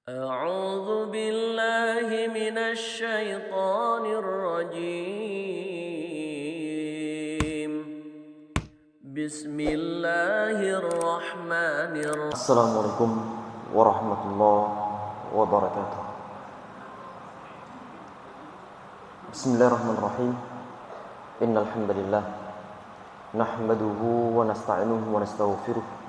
أعوذ بالله من الشيطان الرجيم بسم الله الرحمن الرحيم Assalamualaikum warahmatullahi wabarakatuh. Bismillahirrahmanirrahim. Innal hamdalillah nahmaduhu wa nasta'inuhu wa nastaghfiruh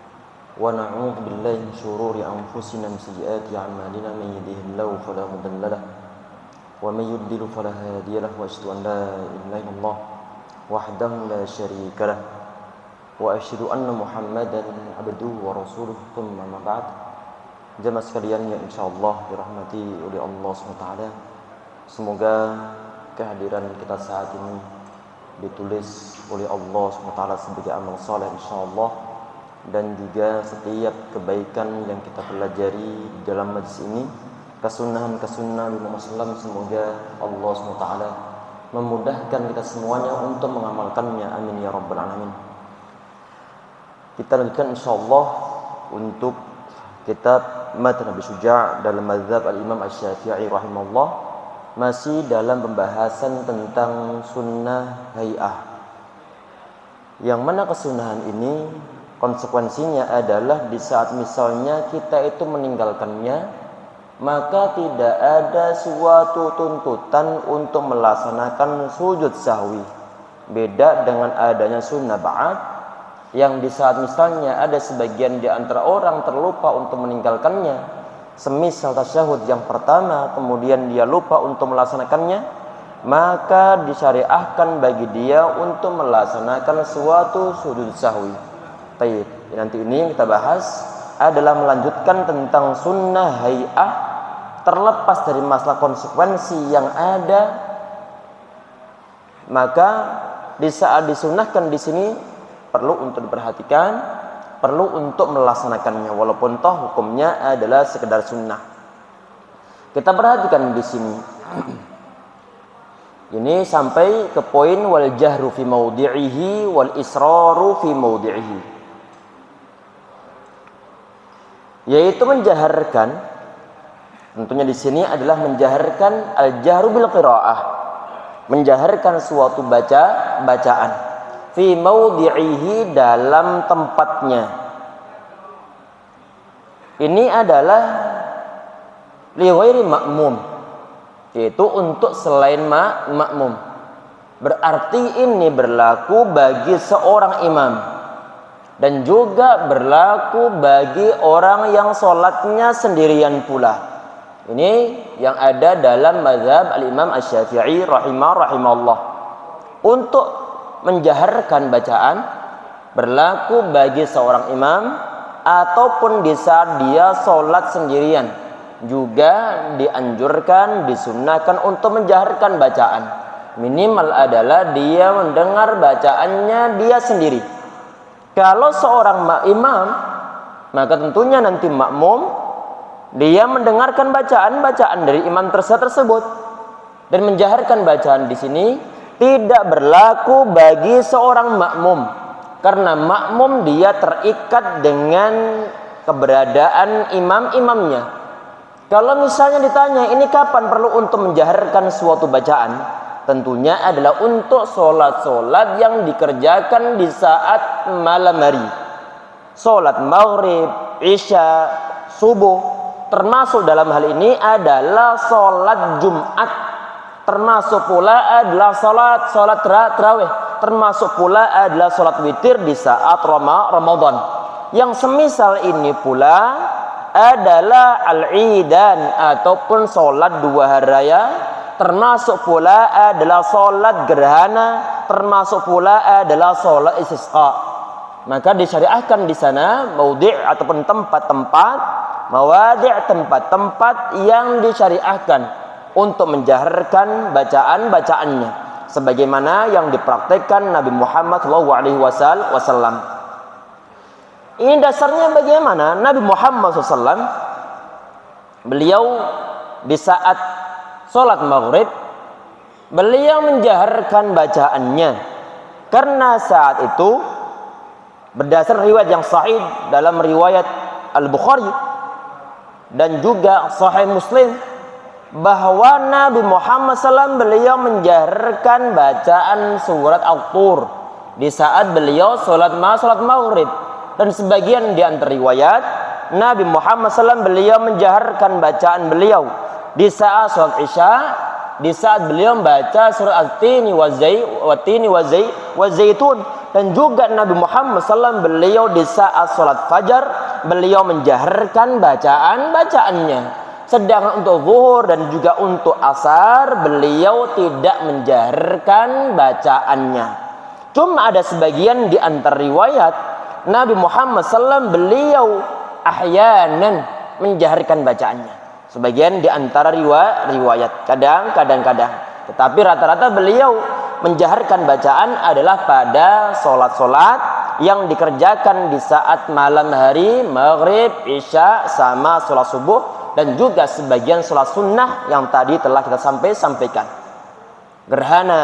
wa na'udzu billahi min shururi anfusina wa sayyiati a'malina man yahdihillahu fala mudilla lahu wa man yudlil fala hadiya lahu wa asyhadu an la ilaha illallah wahdahu la syarika lahu wa asyhadu anna Muhammadan abduhu wa rasuluh thumma ma ba'd. Jamaah sekalian yang insyaallah dirahmati oleh Allah SWT, semoga kehadiran kita saat ini ditulis oleh Allah SWT sebagai amal saleh insyaallah, dan juga setiap kebaikan yang kita pelajari dalam majlis ini, kesunahan-kesunahan Nabi Muhammad SAW, semoga Allah SWT memudahkan kita semuanya untuk mengamalkannya, amin ya rabbal alamin. Kita lanjutkan insyaallah untuk kitab Matan Abi Syuja' dalam mazhab al-Imam Asy-Syafi'i rahimahullah, masih dalam pembahasan tentang sunnah hay'ah, yang mana kesunahan ini konsekuensinya adalah di saat misalnya kita itu meninggalkannya, maka tidak ada suatu tuntutan untuk melaksanakan sujud sahwi. Beda dengan adanya sunnah ba'ad, yang di saat misalnya ada sebagian di antara orang terlupa untuk meninggalkannya, semisal tasyahud yang pertama kemudian dia lupa untuk melaksanakannya, maka disyariahkan bagi dia untuk melaksanakan suatu sujud sahwi. Baik, nanti ini yang kita bahas adalah melanjutkan tentang sunnah hay'ah, terlepas dari masalah konsekuensi yang ada. Maka di saat disunahkan di sini perlu untuk diperhatikan, perlu untuk melaksanakannya, walaupun toh hukumnya adalah sekedar sunnah. Kita perhatikan di sini. Ini sampai ke poin wal jahru fi mawdi'ihi wal israru fi mawdi'ihi, yaitu menjaharkan. Tentunya di sini adalah menjaharkan al-jahru bil qiraah, menjaharkan suatu bacaan fi mawdi'ihi, dalam tempatnya. Ini adalah li ghairi ma'mum, yaitu untuk selain makmum. Berarti ini berlaku bagi seorang imam, dan juga berlaku bagi orang yang sholatnya sendirian pula. Ini yang ada dalam mazhab al-Imam Asy-Syafi'i rahimahullah. Untuk menjaharkan bacaan berlaku bagi seorang imam ataupun di saat dia sholat sendirian, juga dianjurkan, disunnahkan untuk menjaharkan bacaan. Minimal adalah dia mendengar bacaannya dia sendiri. Kalau seorang imam, maka tentunya nanti makmum dia mendengarkan bacaan dari imam tersebut, dan menjaharkan bacaan di sini tidak berlaku bagi seorang makmum, karena makmum dia terikat dengan keberadaan imamnya. Kalau misalnya ditanya ini kapan perlu untuk menjaharkan suatu bacaan, tentunya adalah untuk sholat-sholat yang dikerjakan di saat malam hari, sholat maghrib, isya, subuh. Termasuk dalam hal ini adalah sholat Jumat, termasuk pula adalah sholat tarawih, termasuk pula adalah sholat witir di saat Ramadan. Yang semisal ini pula adalah al-idan ataupun sholat dua hari raya, termasuk pula adalah sholat gerhana, termasuk pula adalah sholat istisqa. Maka disyariahkan di sana maudhi' ataupun tempat-tempat yang disyariahkan untuk menjaharkan bacaan-bacaannya, sebagaimana yang dipraktekkan Nabi Muhammad SAW. Ini dasarnya bagaimana? Nabi Muhammad SAW, beliau di saat sholat maghrib, beliau menjaharkan bacaannya, karena saat itu berdasar riwayat yang sahih dalam riwayat Al-Bukhari, dan juga Sahih Muslim bahwa Nabi Muhammad SAW beliau menjaharkan bacaan surat Al-Tur di saat beliau sholat maghrib. Dan sebagian di antara riwayat Nabi Muhammad SAW beliau menjaharkan bacaan beliau di saat sholat Isya, di saat beliau membaca surat At-Tini wa Zaitun. Dan juga Nabi Muhammad SAW beliau di saat sholat fajar beliau menjaharkan bacaannya. Sedangkan untuk zuhur dan juga untuk asar beliau tidak menjaharkan bacaannya. Cuma ada sebagian di antara riwayat Nabi Muhammad SAW beliau ahyanan menjaharkan bacaannya. Sebagian di antara riwayat kadang-kadang. Tetapi rata-rata beliau menjaharkan bacaan adalah pada sholat-sholat yang dikerjakan di saat malam hari, maghrib, isya, sama sholat subuh, dan juga sebagian sholat sunnah yang tadi telah kita sampaikan. Gerhana,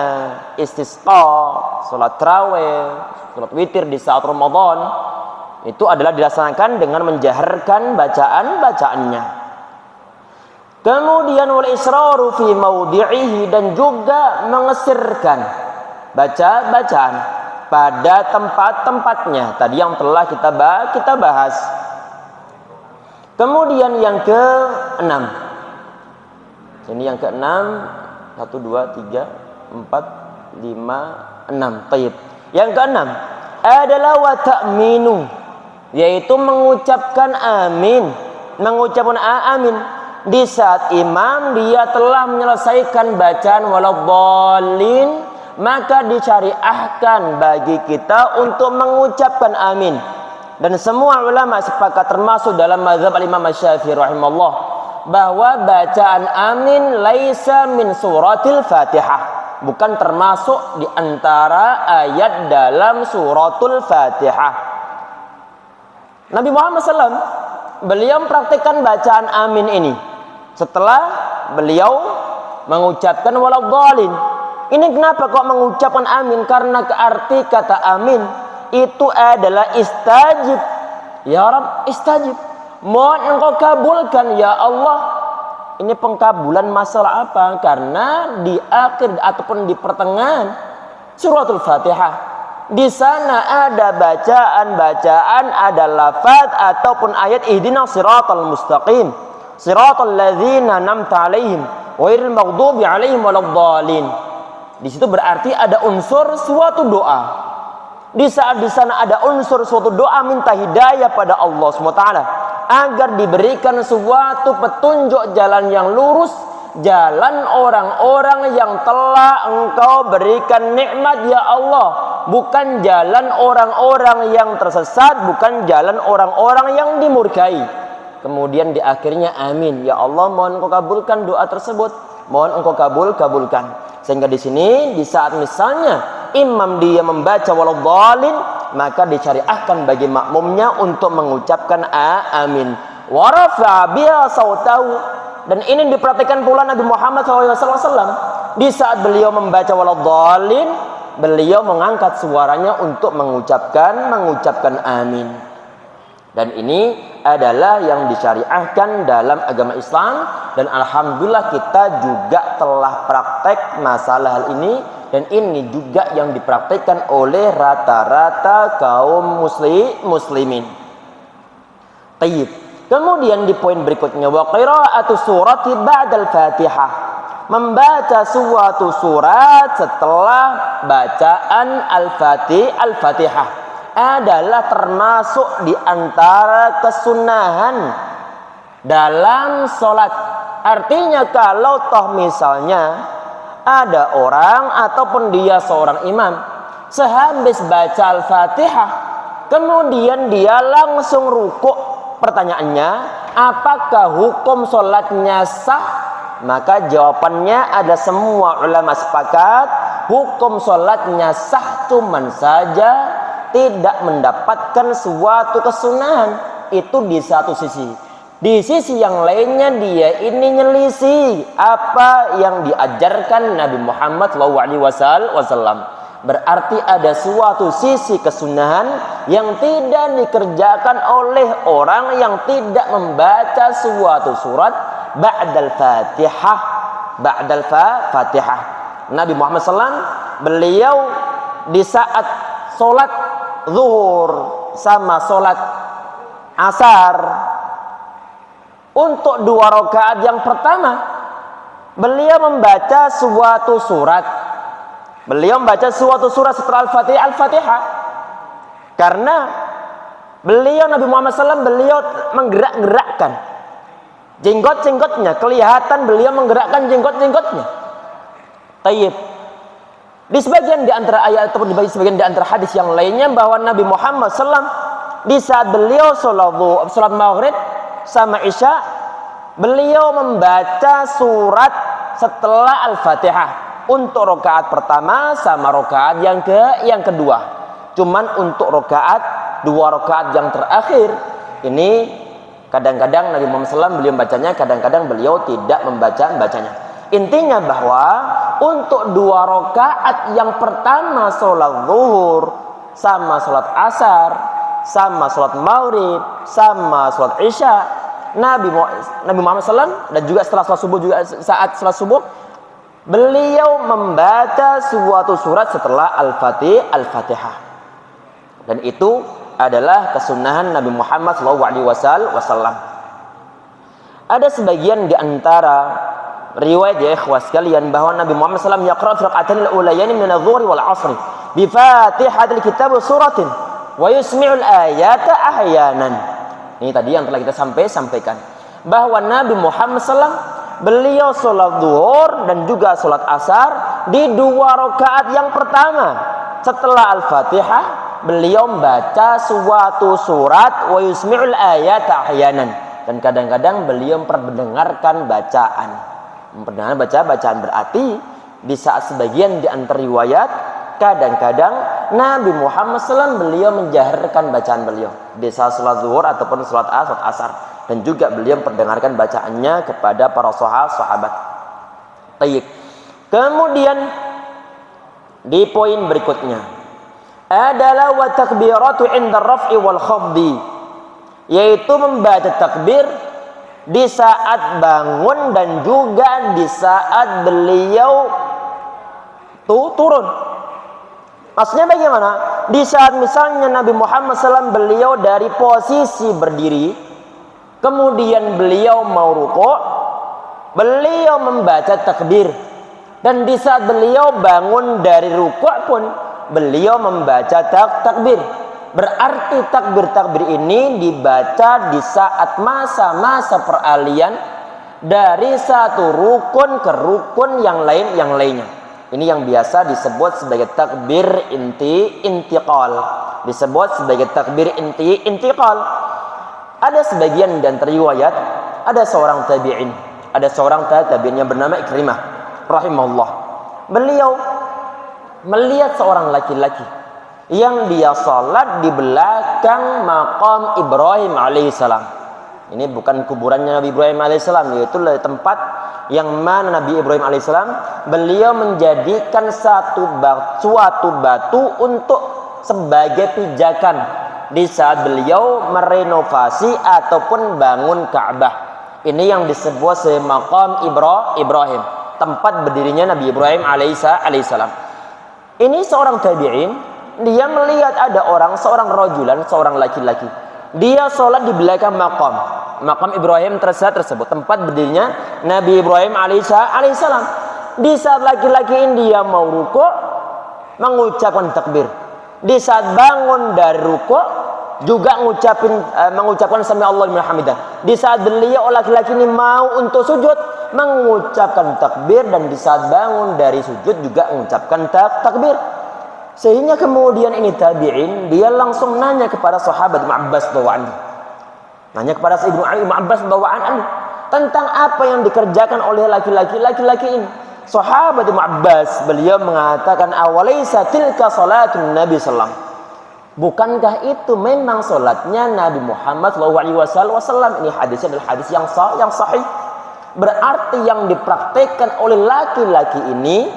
istisqa, sholat tarawih, sholat witir di saat Ramadan, itu adalah dilaksanakan dengan menjaharkan bacaan-bacaannya. Kemudian wal israru fi maudi'ihi, dan juga mengesirkan bacaan pada tempat-tempatnya tadi yang telah kita bahas. Kemudian yang ke-6. Ini yang ke-6, 1 2 3 4 5 6. Baik. Yang ke-6 adalah wa ta'minu, yaitu mengucapkan amin, amin di saat imam dia telah menyelesaikan bacaan waladhdallin, maka disyariahkan bagi kita untuk mengucapkan amin. Dan semua ulama sepakat termasuk dalam mazhab Imam Syafi'i rahimahullah bahwa bacaan amin laisa min suratil Fatihah, bukan termasuk di antara ayat dalam suratul Fatihah. Nabi Muhammad SAW beliau mempraktikkan bacaan amin ini setelah beliau mengucapkan waladhdallin. Ini kenapa kok mengucapkan amin? Karena arti kata amin itu adalah istajib. Ya Rabb, istajib. Mohon engkau kabulkan ya Allah. Ini pengkabulan masalah apa? Karena di akhir ataupun di pertengahan suratul Fatihah, di sana ada bacaan, ada lafaz ataupun ayat ihdinas siratal mustaqim, siratal ladzina an'amta 'alaihim ghairil maghdubi 'alaihim waladdallin. Di situ berarti ada unsur suatu doa. Di saat di sana ada unsur suatu doa minta hidayah pada Allah SWT agar diberikan suatu petunjuk jalan yang lurus, jalan orang-orang yang telah engkau berikan nikmat ya Allah, bukan jalan orang-orang yang tersesat, bukan jalan orang-orang yang dimurkai. Kemudian di akhirnya amin, ya Allah mohon engkau kabulkan doa tersebut, mohon engkau kabulkan. Sehingga di sini di saat misalnya imam dia membaca waladhdallin, maka disyariahkan bagi makmumnya untuk mengucapkan amin. Wa rafa'a biha sautahu, dan ini diperhatikan pula Nabi Muhammad SAW di saat beliau membaca waladhdallin, beliau mengangkat suaranya untuk mengucapkan amin. Dan ini adalah yang disyariahkan dalam agama Islam, dan alhamdulillah kita juga telah praktek masalah hal ini, dan ini juga yang dipraktekkan oleh rata-rata kaum muslimin. Tayyib. Kemudian di poin berikutnya wa qira'atu surati ba'dal Fatihah, membaca suatu surat setelah bacaan Al-Fatihah adalah termasuk di antara kesunahan dalam sholat. Artinya kalau toh misalnya ada orang ataupun dia seorang imam sehabis baca Al-Fatihah kemudian dia langsung rukuk, pertanyaannya apakah hukum sholatnya sah? Maka jawabannya ada semua ulama sepakat hukum sholatnya sah, cuman saja tidak mendapatkan suatu kesunahan. Itu di satu sisi. Di sisi yang lainnya dia ini nyelisih apa yang diajarkan Nabi Muhammad SAW. Berarti ada suatu sisi kesunahan yang tidak dikerjakan oleh orang yang tidak membaca suatu surat ba'dal Fatihah. Ba'dal Fatihah. Nabi Muhammad SAW, beliau di saat sholat zuhur sama sholat asar, untuk 2 rakaat yang pertama beliau membaca suatu surat. Beliau membaca suatu surat setelah Al-Fatihah. Karena beliau Nabi Muhammad SAW, beliau menggerak-gerakkan jenggot-jenggotnya, kelihatan beliau menggerakkan jenggot-jenggotnya. Tayyib. Di sebagian di antara ayat ataupun di sebagian di antara hadis yang lainnya bahwa Nabi Muhammad SAW di saat beliau sholat maghrib sama isya, beliau membaca surat setelah Al-Fatihah untuk rakaat pertama sama rakaat yang kedua. Cuman untuk rakaat 2 rakaat yang terakhir ini kadang-kadang Nabi Muhammad SAW beliau bacanya, kadang-kadang beliau tidak membacanya. Intinya bahwa untuk 2 rakaat yang pertama sholat zuhur sama sholat asar sama sholat maghrib sama sholat isya, Nabi Muhammad SAW, dan juga setelah sholat subuh, juga saat sholat subuh beliau membaca suatu surat setelah Al-Fatihah. Dan itu adalah kesunahan Nabi Muhammad SAW. Ada sebagian di antara riwayat ya ikhwas sekalian bahwa Nabi Muhammad SAW yaqra fi rak'atayn al-ulayani min adh-dhuhri wal 'ashri bi Fatihatil kitab wa suratin wa yusmi'ul ayata ahyanan. Ini tadi yang telah kita sampaikan bahwa Nabi Muhammad SAW beliau sholat zuhur dan juga sholat asar di 2 rakaat yang pertama setelah Al-Fatihah beliau membaca suatu surat wa yusmi'ul ayat ahyanan, dan kadang-kadang beliau memperdengarkan bacaan. Memperdengarkan bacaan berarti di saat sebagian di antara riwayat kadang-kadang Nabi Muhammad SAW beliau menjaharkan bacaan beliau di saat sholat zuhur ataupun sholat asar. Dan juga beliau memperdengarkan bacaannya kepada para sahabat. Baik. Kemudian di poin berikutnya adalah wa takbiratu 'inda raf'i wal khafdi, yaitu membaca takbir di saat bangun dan juga di saat beliau turun. Maksudnya bagaimana? Di saat misalnya Nabi Muhammad SAW beliau dari posisi berdiri, kemudian beliau mau rukuk, beliau membaca takbir. Dan di saat beliau bangun dari rukuk pun beliau membaca takbir. Berarti takbir ini dibaca di saat masa-masa peralihan dari satu rukun ke rukun yang lainnya. Ini yang biasa disebut sebagai takbir intiqal. Disebut sebagai takbir intiqal. Ada sebagian dan riwayat, ada seorang tabi'in, yang bernama Ikrimah rahimahullah. Beliau melihat seorang laki-laki yang dia salat di belakang maqam Ibrahim alaihissalam. Ini bukan kuburannya Nabi Ibrahim alaihissalam, yaitu tempat yang mana Nabi Ibrahim alaihissalam beliau menjadikan suatu batu untuk sebagai pijakan di saat beliau merenovasi ataupun bangun Ka'bah. Ini yang disebut sebagai maqam Ibrahim, tempat berdirinya Nabi Ibrahim alaihissalam. Ini seorang tabi'in, dia melihat ada seorang laki-laki, dia sholat di belakang maqam Ibrahim tersebut, tempat berdirinya Nabi Ibrahim alaihissalam. Di saat laki-laki ini dia mau rukuk, mengucapkan takbir. Di saat bangun dari rukuk juga mengucapkan sami Allahu liman hamidah. Di saat beliau laki-laki ini mau untuk sujud, mengucapkan takbir, dan di saat bangun dari sujud juga mengucapkan takbir. Sehingga kemudian ini tabi'in, dia langsung nanya kepada sahabat Ibnu Abbas bawaan. Nanya kepada Ibnu Abbas bawaan tentang apa yang dikerjakan oleh laki-laki ini. Sahabat Ibnu Abbas beliau mengatakan, awalaysa tilka salatun Nabi sallallahu, bukankah itu memang salatnya Nabi Muhammad sallallahu alaihi wasallam? Ini hadisnya adalah hadis yang sahih. Berarti yang dipraktikkan oleh laki-laki ini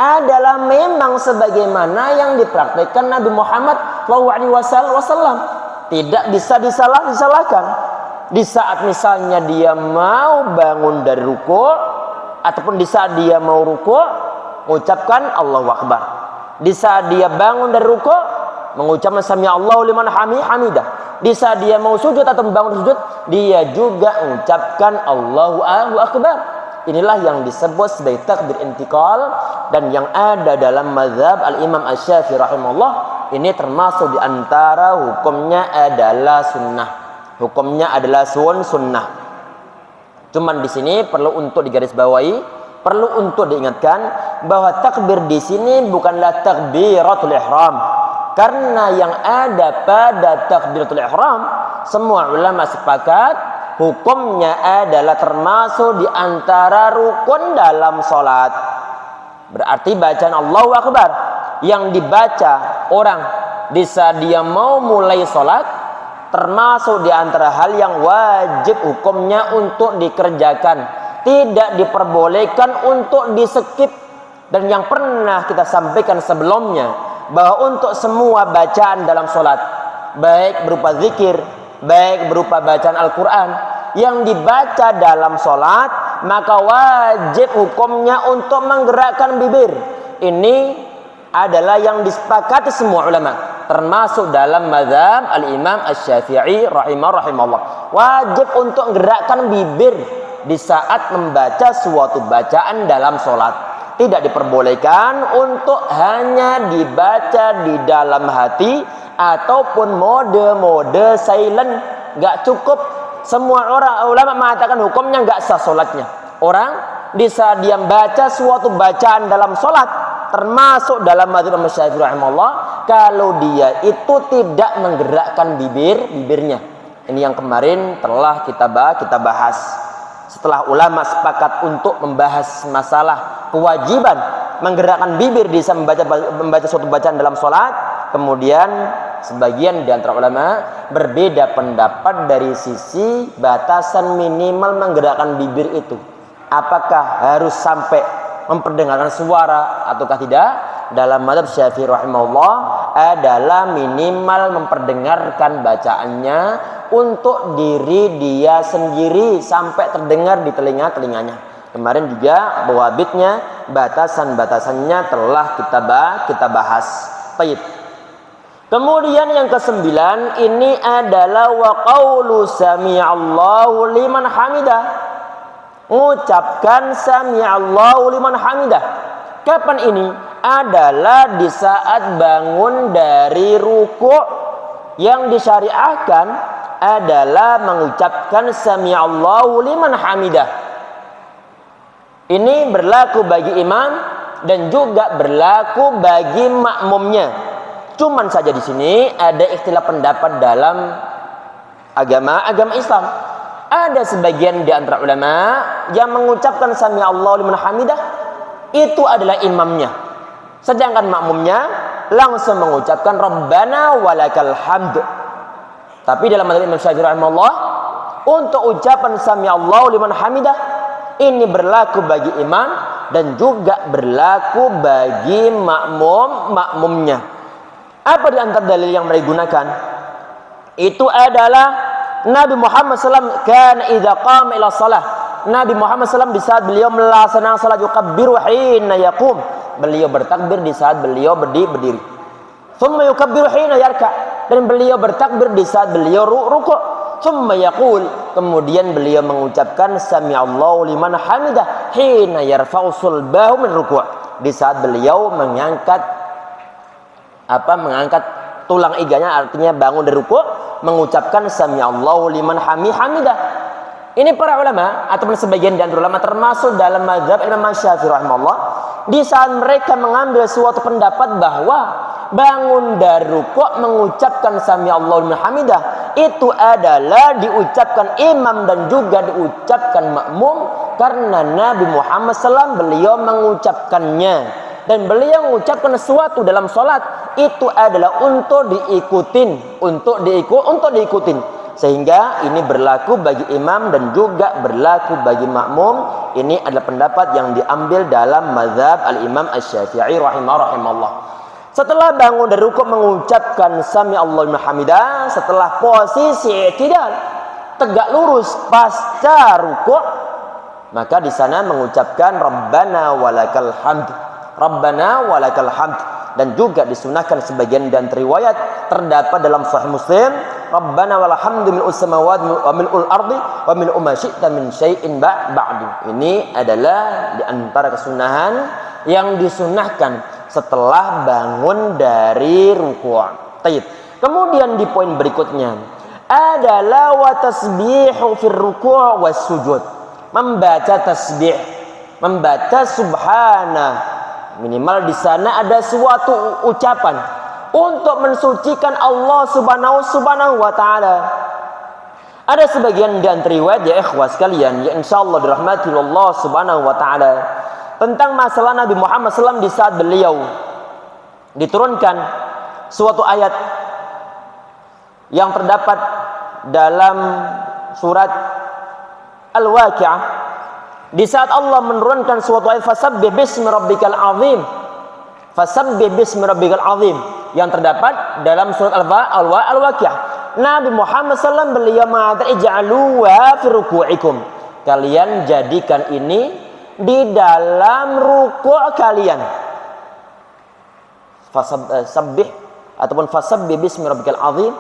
adalah memang sebagaimana yang dipraktikkan Nabi Muhammad SAW. Tidak bisa disalahkan. Di saat misalnya dia mau bangun dari rukuk, ataupun di saat dia mau rukuk, mengucapkan Allahu Akbar. Di saat dia bangun dari rukuk, mengucapkan Sami Allahu liman hamidah. Di saat dia mau sujud atau bangun sujud, dia juga mengucapkan Allahu Akbar. Inilah yang disebut sebagai takbir intikal, dan yang ada dalam mazhab al-Imam Asy-Syafi'i rahimahullah, ini termasuk di antara hukumnya adalah sunnah. Hukumnya adalah sunnah. Cuman di sini perlu untuk digarisbawahi, perlu untuk diingatkan bahwa takbir di sini bukanlah takbiratul ihram. Karena yang ada pada takbiratul ihram, semua ulama sepakat hukumnya adalah termasuk di antara rukun dalam salat. Berarti bacaan Allahu Akbar yang dibaca orang di saat dia mau mulai salat termasuk di antara hal yang wajib hukumnya untuk dikerjakan, tidak diperbolehkan untuk di-skip. Dan yang pernah kita sampaikan sebelumnya, bahwa untuk semua bacaan dalam sholat, baik berupa zikir, baik berupa bacaan Al-Quran yang dibaca dalam sholat, maka wajib hukumnya untuk menggerakkan bibir. Ini adalah yang disepakati semua ulama, termasuk dalam mazhab al-Imam Asy-Syafi'i rahimahullah. Wajib untuk menggerakkan bibir di saat membaca suatu bacaan dalam sholat. Tidak diperbolehkan untuk hanya dibaca di dalam hati ataupun mode silent. Gak cukup. Semua orang ulama mengatakan hukumnya gak sah sholatnya. Orang di saat dia membaca suatu bacaan dalam sholat, termasuk dalam mazhab Imam Syafi'i rahimahullah, kalau dia itu tidak menggerakkan bibirnya. Ini yang kemarin telah kita bahas. Setelah ulama sepakat untuk membahas masalah kewajiban menggerakkan bibir di saat membaca suatu bacaan dalam sholat, kemudian sebagian di antara ulama berbeda pendapat dari sisi batasan minimal menggerakkan bibir itu. Apakah harus sampai memperdengarkan suara ataukah tidak? Dalam mazhab Syafi'i rahimahullah adalah minimal memperdengarkan bacaannya untuk diri dia sendiri sampai terdengar di telinganya. Kemarin juga wabitnya, batasan-batasannya telah kita bahas. Baik. Kemudian yang ke-9 ini adalah wa qaulu sami'allahu liman hamidah. Mengucapkan sami'allahu liman hamidah. Kapan ini? Adalah di saat bangun dari rukuk. Yang disyariahkan adalah mengucapkan sami'allahu liman hamidah. Ini berlaku bagi imam dan juga berlaku bagi makmumnya. Cuman saja di sini ada ikhtilaf pendapat dalam agama Islam. Ada sebagian di antara ulama yang mengucapkan sami'allahu liman hamidah itu adalah imamnya. Sedangkan makmumnya langsung mengucapkan Rabbana walakal hamd. Tapi dalam mazhab Imam Syafi'i rahimahullah, untuk ucapan sami'allahu liman hamidah ini berlaku bagi imam dan juga berlaku bagi makmumnya. Apa di antara dalil yang mereka gunakan? Itu adalah Nabi Muhammad SAW kan idza qama ila shalah. Nabi Muhammad SAW di saat beliau melaksanakan salat yukabbiru hina yaqum. Beliau bertakbir di saat beliau berdiri. Thumma yukabbiru hina yarka, dan beliau bertakbir di saat beliau rukuk. Thumma yaqul, kemudian beliau mengucapkan sami'allahu liman hamidah hina yarfa'u sulbahu min ruku', di saat beliau mengangkat tulang iganya, artinya bangun dari rukuk, mengucapkan sami'allahu liman hamidah. Ini para ulama ataupun sebagian dari ulama termasuk dalam mazhab Imam Syafi'i rahimahullah, di saat mereka mengambil suatu pendapat bahwa bangun dari rukuk mengucapkan sami'allahu liman hamidah itu adalah diucapkan imam dan juga diucapkan makmum, karena Nabi Muhammad SAW beliau mengucapkannya, dan beliau mengucapkan sesuatu dalam sholat itu adalah untuk diikutin. sehingga ini berlaku bagi imam dan juga berlaku bagi makmum. Ini adalah pendapat yang diambil dalam mazhab al-Imam Asy-Syafi'i rahimahullah. Setelah bangun dari rukuk mengucapkan sami Allahu liman hamidah, setelah posisi i'tidal tegak lurus pasca rukuk, maka di sana mengucapkan Rabbana walakal hamd, Rabbana walakal hamd. Dan juga disunahkan sebagian dan riwayat terdapat dalam Sahih Muslim, Rabbana walhamdu mil'us samawati wa mil'ul ardi wa mil'u ma syi'ta min syai'in ba'du. Ini adalah di antara kesunahan yang disunahkan setelah bangun dari rukuk. Baik. Kemudian di poin berikutnya adalah wa tasbihu fir ruku' was sujud. Membaca tasbih, membaca subhana. Minimal di sana ada suatu ucapan untuk mensucikan Allah subhanahu wa ta'ala. Ada sebagian dan riwayat ya ikhwah sekalian, ya insyaallah dirahmati Allah subhanahu wa ta'ala, tentang masalah Nabi Muhammad SAW di saat beliau diturunkan suatu ayat yang terdapat dalam surat Al-Waqi'ah. Di saat Allah menurunkan suatu ayat fasabbih bismi rabbikal azim, fasabbih bismi rabbikal azim, yang terdapat dalam surat Al-Waqi'ah. Nabi Muhammad SAW beliau mengatakan ij'aluha fi ruku'ikum, kalian jadikan ini di dalam rukuk kalian. Fasabbih ataupun fasabbih bismi rabbikal azim,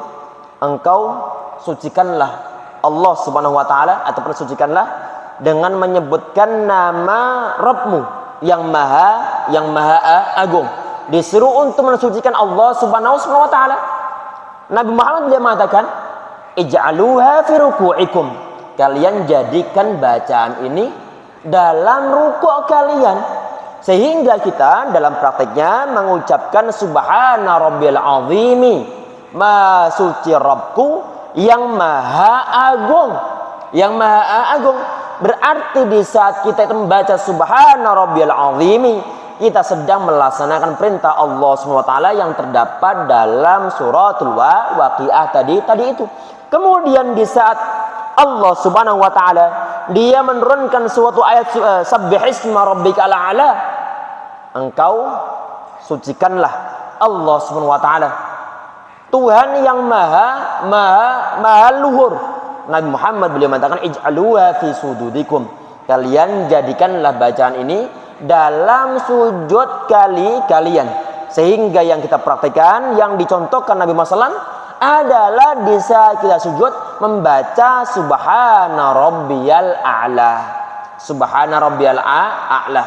engkau sucikanlah Allah subhanahu wa ta'ala ataupun sucikanlah dengan menyebutkan nama Rabbmu yang maha agung. Disuruh untuk mensucikan Allah subhanahu wa ta'ala. Nabi Muhammad dia mengatakan ij'aluha fi ruku'ikum, kalian jadikan bacaan ini dalam rukuk kalian. Sehingga kita dalam prakteknya mengucapkan subhana rabbil azimi, maha suci Rabbku yang maha agung, yang maha agung. Berarti di saat kita itu membaca subhana rabbiyal azimi, kita sedang melaksanakan perintah Allah SWT yang terdapat dalam suratul Waqi'ah tadi itu. Kemudian di saat Allah Subhanahu wa taala dia menurunkan suatu ayat sabbihisma rabbikal a'la, engkau sucikanlah Allah Subhanahu wa taala, Tuhan yang maha luhur. Nabi Muhammad beliau mengatakan ij'aluha fi sududikum, kalian jadikanlah bacaan ini dalam sujud kalian. Sehingga yang kita praktekkan, yang dicontohkan Nabi Muhammad adalah di saat kita sujud membaca subhana rabbiyal a'la, subhana rabbiyal a'la.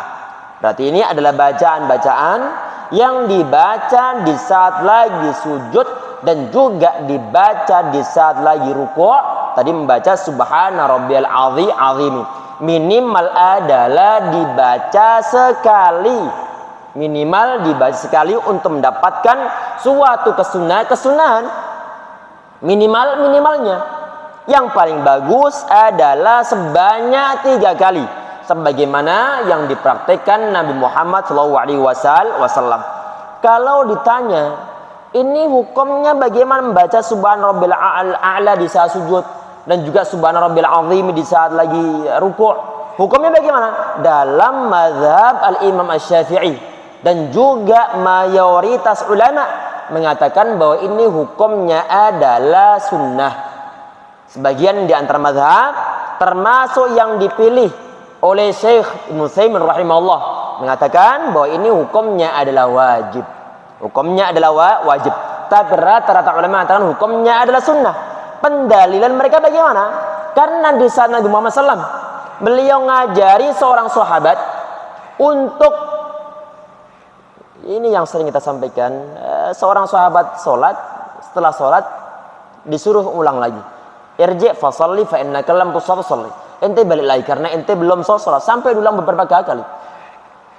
Berarti ini adalah bacaan-bacaan yang dibaca di saat lagi sujud dan juga dibaca di saat lagi rukuk. Tadi membaca subhana rabbiyal azim, minimal adalah dibaca sekali, minimal dibaca sekali untuk mendapatkan suatu kesunahan. Minimalnya yang paling bagus adalah sebanyak 3 kali, sebagaimana yang dipraktekkan Nabi Muhammad SAW. Kalau ditanya ini hukumnya bagaimana membaca subhana rabbil a'la di saat sujud dan juga subhana rabbil azim di saat lagi rukuk, hukumnya bagaimana? Dalam mazhab al-Imam Asy-Syafi'i dan juga mayoritas ulama mengatakan bahwa ini hukumnya adalah sunnah. Sebagian di antara mazhab termasuk yang dipilih oleh Syekh Ibnu Utsaimin rahimahullah mengatakan bahwa ini hukumnya adalah wajib. Hukumnya adalah wajib. Tapi rata-rata ulama mengatakan hukumnya adalah sunnah. Pendalilan mereka bagaimana? Karena di saat Nabi Muhammad SAW beliau ngajari seorang sahabat untuk, ini yang sering kita sampaikan, seorang sahabat sholat, setelah sholat disuruh ulang lagi, irji fasalli fa innaka lam tusalli, ente balik lagi karena ente belum sholat, sampai diulang beberapa kali.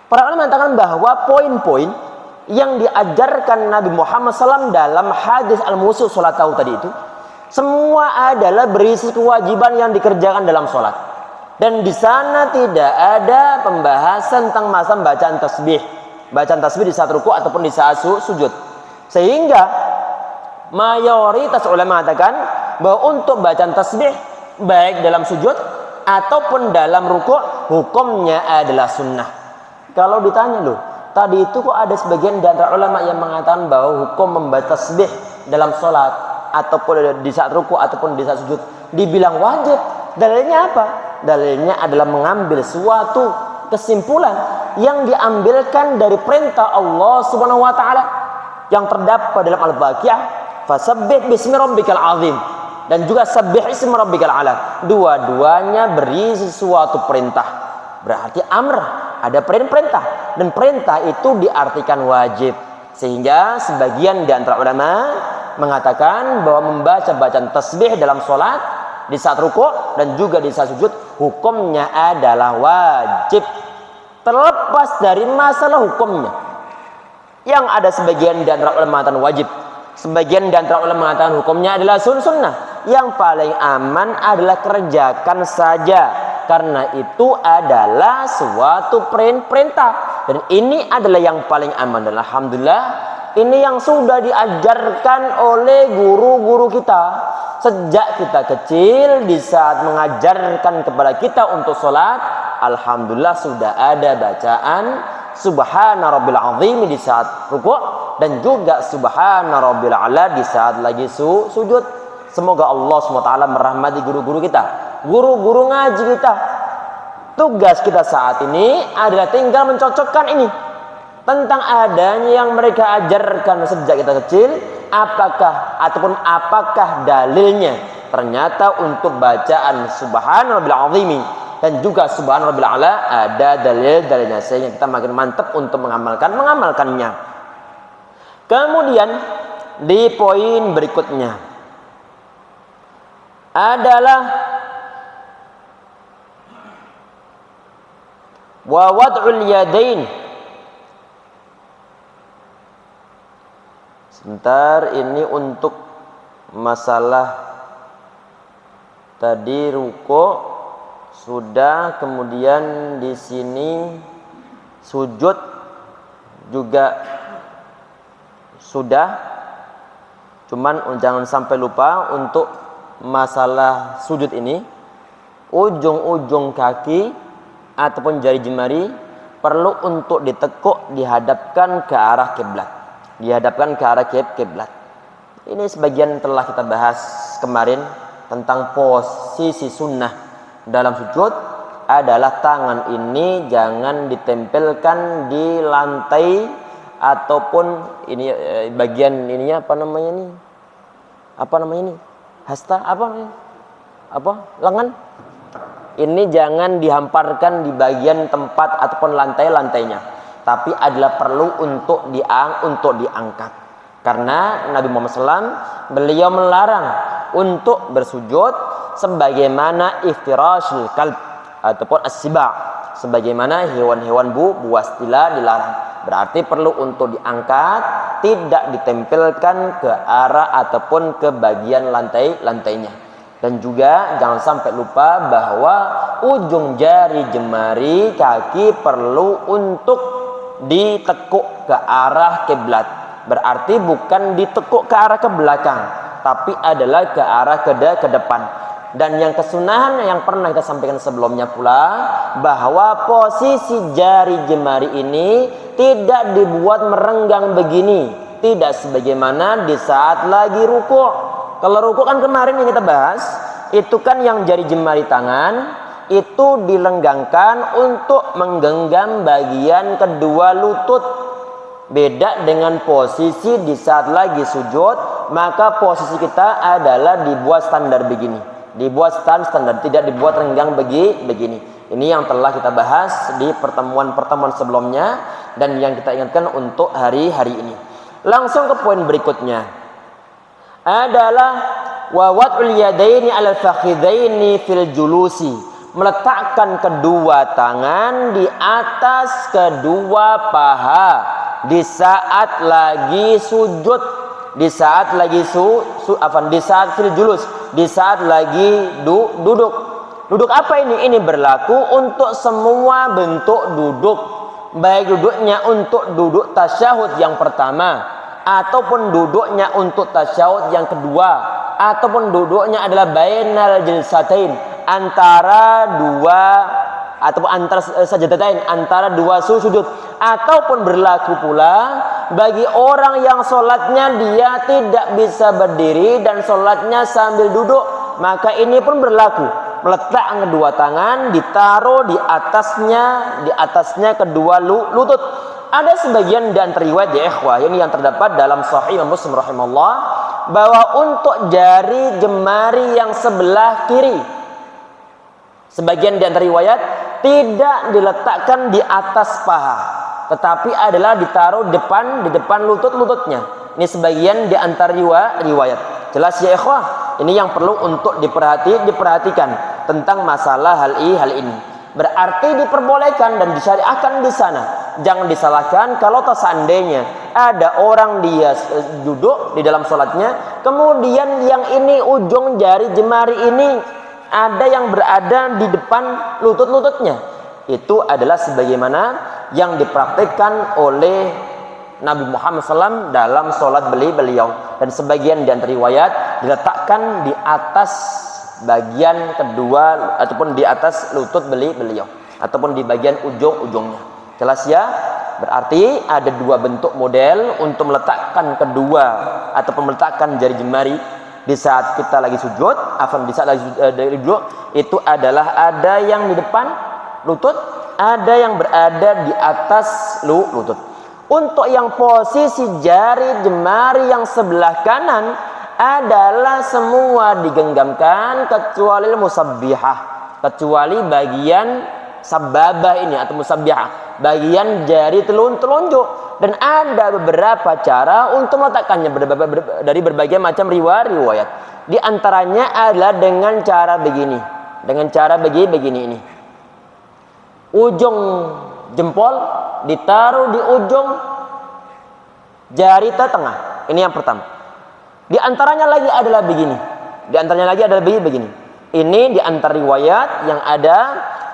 Para ulama mengatakan bahwa poin-poin yang diajarkan Nabi Muhammad SAW dalam hadis al-musi' sholat tahu tadi itu semua adalah berisi kewajiban yang dikerjakan dalam sholat, dan di sana tidak ada pembahasan tentang masalah bacaan tasbih di saat ruku ataupun di saat sujud. Sehingga mayoritas ulama mengatakan bahwa untuk bacaan tasbih baik dalam sujud ataupun dalam rukuk hukumnya adalah sunnah. Kalau ditanya loh, tadi itu kok ada sebagian dari antara ulama yang mengatakan bahwa hukum membaca tasbih dalam sholat ataupun di saat rukuk ataupun di saat sujud dibilang wajib. Dalilnya apa? Dalilnya adalah mengambil suatu kesimpulan yang diambilkan dari perintah Allah Subhanahu wa taala yang terdapat dalam Al-Baqiyah, fasabbih bismi rabbikal azim, dan juga sabbih ismi rabbikal ala. Dua-duanya berisi suatu perintah. Berarti amr, ada perintah, dan perintah itu diartikan wajib. Sehingga sebagian di antara ulama mengatakan bahwa membaca bacaan tasbih dalam sholat di saat rukuk dan juga di saat sujud hukumnya adalah wajib, terlepas dari masalah hukumnya. Yang ada sebagian di antara ulama mengatakan wajib, sebagian di antara ulama mengatakan hukumnya adalah sunnah. Yang paling aman adalah kerjakan saja, karena itu adalah suatu perintah, dan ini adalah yang paling aman. Dan alhamdulillah ini yang sudah diajarkan oleh guru-guru kita sejak kita kecil. Di saat mengajarkan kepada kita untuk sholat, alhamdulillah sudah ada bacaan subhana rabbil azim di saat rukuk dan juga subhana rabbil a'la di saat lagi sujud. Semoga Allah SWT merahmati guru-guru kita, guru-guru ngaji kita. Tugas kita saat ini adalah tinggal mencocokkan ini tentang adanya yang mereka ajarkan sejak kita kecil, apakah dalilnya ternyata untuk bacaan subhana rabbil azim dan juga subhana rabbil a'la ada dalil-dalilnya, sehingga kita makin mantap untuk mengamalkannya. Kemudian di poin berikutnya adalah wa wad'ul yadain. Sebentar, ini untuk masalah tadi rukuk sudah, kemudian di sini sujud juga sudah. Cuman jangan sampai lupa untuk masalah sujud ini, ujung-ujung kaki ataupun jari jemari perlu untuk ditekuk dihadapkan ke arah kiblat, dihadapkan ke arah kiblat. Ini sebagian telah kita bahas kemarin tentang posisi sunnah dalam sujud adalah tangan ini jangan ditempelkan di lantai ataupun ini bagian ininya apa namanya ini hasta lengan ini jangan dihamparkan di bagian tempat ataupun lantainya, tapi adalah perlu untuk diangkat, karena Nabi Muhammad SAW beliau melarang untuk bersujud sebagaimana iftirashul kalb ataupun as-siba, sebagaimana hewan-hewan buas dilarang. Berarti perlu untuk diangkat, tidak ditempelkan ke arah ataupun ke bagian lantainya. Dan juga jangan sampai lupa bahwa ujung jari jemari kaki perlu untuk ditekuk ke arah kiblat. Berarti bukan ditekuk ke arah ke belakang, tapi adalah ke arah ke depan. Dan yang kesunahan yang pernah kita sampaikan sebelumnya pula, bahwa posisi jari jemari ini tidak dibuat merenggang begini, tidak sebagaimana di saat lagi rukuk. Kalau rukuk kan kemarin yang kita bahas, itu kan yang jari jemari tangan itu dilenggangkan untuk menggenggam bagian kedua lutut. Beda dengan posisi di saat lagi sujud, maka posisi kita adalah dibuat standar begini, dibuat standar, tidak dibuat renggang begini. Ini yang telah kita bahas di pertemuan-pertemuan sebelumnya dan yang kita ingatkan untuk hari-hari ini. Langsung ke poin berikutnya adalah wa wad'ul yadaini 'alal fakhidaini fil julusi, meletakkan kedua tangan di atas kedua paha di saat lagi sujud, di saat lagi di saat fil julus, di saat lagi duduk. Duduk apa ini? Ini berlaku untuk semua bentuk duduk, baik duduknya untuk duduk tasyahud yang pertama ataupun duduknya untuk tasyahud yang kedua, ataupun duduknya adalah bainal jilsatain, antara dua ataupun antara sajdatain, antara dua sujud. Ataupun berlaku pula bagi orang yang sholatnya dia tidak bisa berdiri dan sholatnya sambil duduk, maka ini pun berlaku. Meletakkan kedua tangan, ditaruh di atasnya kedua lutut. Ada sebagian dan riwayat ya ikhwah, ini yang terdapat dalam Sahih Muslim rahimahullah, bahwa untuk jari jemari yang sebelah kiri, sebagian dan riwayat tidak diletakkan di atas paha, tetapi adalah ditaruh di depan lututnya. Ini sebagian di antara riwayat. Jelas ya ikhwah, ini yang perlu untuk diperhatikan tentang masalah hal ini. Berarti diperbolehkan dan disyariatkan di sana. Jangan disalahkan kalau seandainya ada orang dia duduk di dalam sholatnya, kemudian yang ini ujung jari jemari ini ada yang berada di depan lututnya. Itu adalah sebagaimana yang dipraktikkan oleh Nabi Muhammad SAW dalam sholat beliau, dan sebagian di antara riwayat diletakkan di atas bagian kedua ataupun di atas lutut beliau ataupun di bagian ujungnya. Jelas ya? Berarti ada dua bentuk model untuk meletakkan kedua ataupun meletakkan jari jemari di saat kita lagi sujud, di saat lagi duduk. Itu adalah ada yang di depan lutut, ada yang berada di atas lutut. Untuk yang posisi jari jemari yang sebelah kanan adalah semua digenggamkan kecuali musabbihah, kecuali bagian sababah ini atau musabbihah, bagian jari telunjuk. Dan ada beberapa cara untuk meletakkannya dari berbagai macam riwayat. Di antaranya adalah dengan cara begini, begini ini. Ujung jempol ditaruh di ujung jari tengah. Ini yang pertama. Di antaranya lagi adalah begini. Ini di antara riwayat yang ada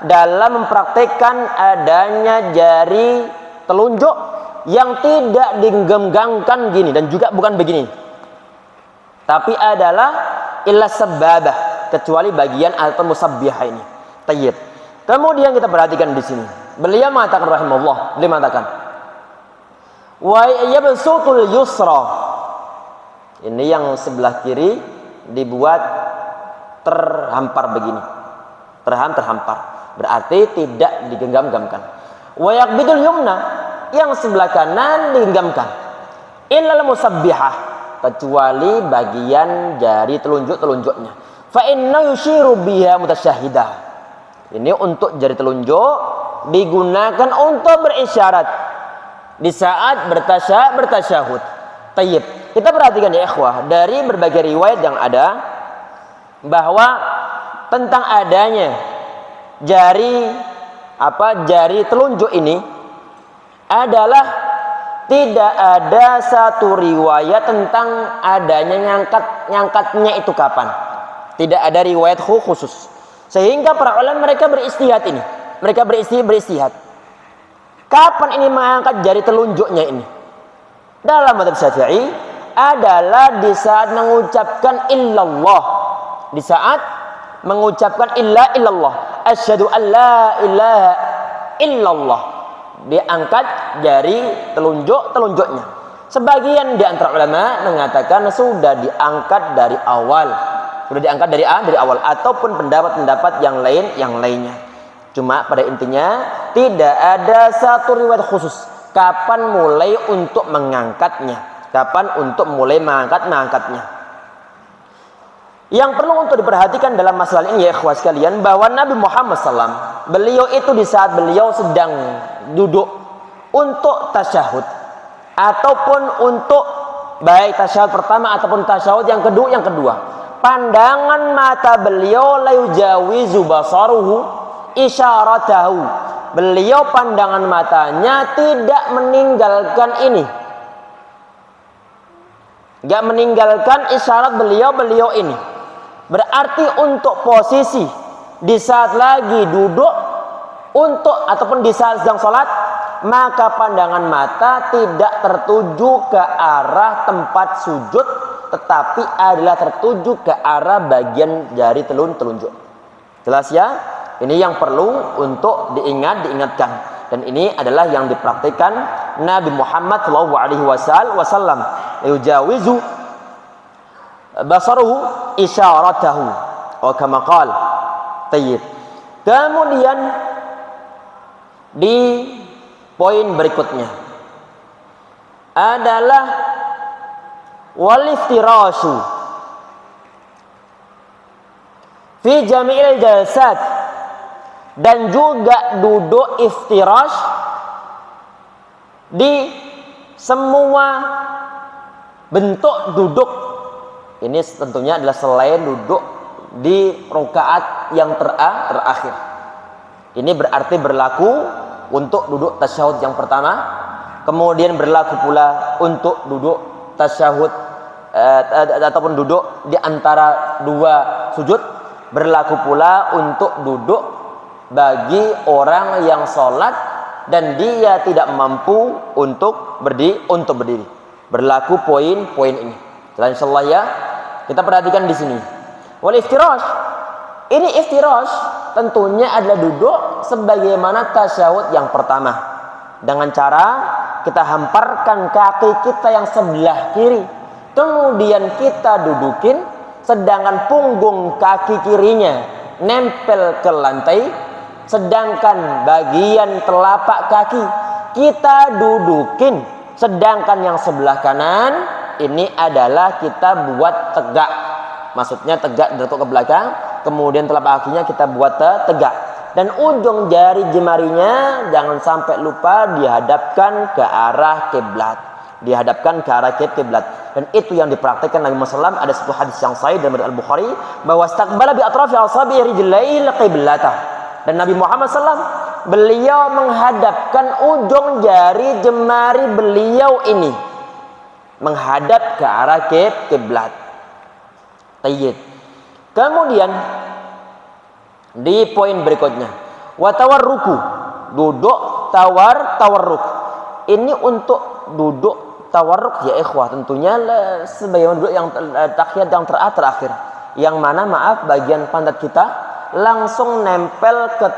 dalam mempraktekkan adanya jari telunjuk yang tidak digenggamkan gini, dan juga bukan begini, tapi adalah illa sababah, kecuali bagian atau musabbihah ini. Tayyib. Kemudian kita perhatikan di sini. Beliau mengatakan rahimahullah, beliau mengatakan wa yabsutul yusra. Ini yang sebelah kiri dibuat terhampar begini. Terhampar. Berarti tidak digenggam-gamkan. Wa yaqbidul yumna, yang sebelah kanan digenggamkan. Illal musabbihah, kecuali bagian jari telunjuknya. Fa inna yushiru biha mutasyahidah. Ini untuk jari telunjuk digunakan untuk berisyarat di saat bertasyahud. Tayyib. Kita perhatikan ya ikhwah, dari berbagai riwayat yang ada bahwa tentang adanya jari telunjuk ini adalah tidak ada satu riwayat tentang adanya ngangkatnya itu kapan. Tidak ada riwayat khusus. Sehingga para ulama mereka beristihad ini. Mereka beristihad. Kapan ini mengangkat jari telunjuknya ini? Dalam mazhab Syafi'i adalah di saat mengucapkan illallah, di saat mengucapkan illallah, asyhadu an la ilaha illallah, diangkat jari telunjuknya. Sebagian di antara ulama mengatakan sudah diangkat dari awal, dari awal, ataupun pendapat yang lainnya. Cuma pada intinya tidak ada satu riwayat khusus kapan mulai untuk mengangkatnya. Yang perlu untuk diperhatikan dalam masalah ini ya ikhwah sekalian, bahwa Nabi Muhammad SAW, beliau itu di saat beliau sedang duduk untuk tasyahud, ataupun untuk baik tasyahud pertama ataupun tasyahud yang kedua, pandangan mata beliau la yujawizu basaruhu isyaratahu. Beliau pandangan matanya tidak meninggalkan ini, gak meninggalkan isyarat beliau ini. Berarti untuk posisi di saat lagi duduk ataupun di saat sedang sholat, maka pandangan mata tidak tertuju ke arah tempat sujud tetapi adalah tertuju ke arah bagian jari telunjuk. Jelas ya? Ini yang perlu untuk diingatkan. Dan ini adalah yang dipraktikkan Nabi Muhammad sallallahu alaihi wasallam. Yujawizu basaruhu isyaratahu wa kama qala. Tayyib. Kemudian di poin berikutnya adalah waliftirashu fi jami'il jalsat, dan juga duduk iftirash di semua bentuk duduk. Ini tentunya adalah selain duduk di rakaat yang terakhir. Ini berarti berlaku untuk duduk tasyahud yang pertama, kemudian berlaku pula untuk duduk tasyahud ataupun duduk di antara dua sujud, berlaku pula untuk duduk bagi orang yang sholat dan dia tidak mampu untuk berdiri. Berlaku poin-poin ini. Jadi insyaallah ya, kita perhatikan di sini. Wal iftirash. Ini iftirash tentunya adalah duduk sebagaimana tasyahud yang pertama. Dengan cara kita hamparkan kaki kita yang sebelah kiri, kemudian kita dudukin, sedangkan punggung kaki kirinya nempel ke lantai, sedangkan bagian telapak kaki kita dudukin, sedangkan yang sebelah kanan ini adalah kita buat tegak. Maksudnya tegak jatuh ke belakang, kemudian telapak kakinya kita buat tegak, dan ujung jari jemarinya jangan sampai lupa dihadapkan ke arah kiblat. Dan itu yang dipraktikkan Nabi Muhammad SAW. Ada satu hadis yang sahih dalam Al-Bukhari bahwa istaqbala bi atrafi asabi'i rijlaihi qiblatah. Dan Nabi Muhammad SAW beliau menghadapkan ujung jari jemari beliau ini menghadap ke arah kiblat. Tayyib. Kemudian di poin berikutnya, wa tawarruku, duduk tawarruk. Ini untuk duduk tawarruk ya ikhwah, tentunya sebagaimana duduk yang tahiyat yang terakhir, yang mana maaf bagian pantat kita langsung nempel ke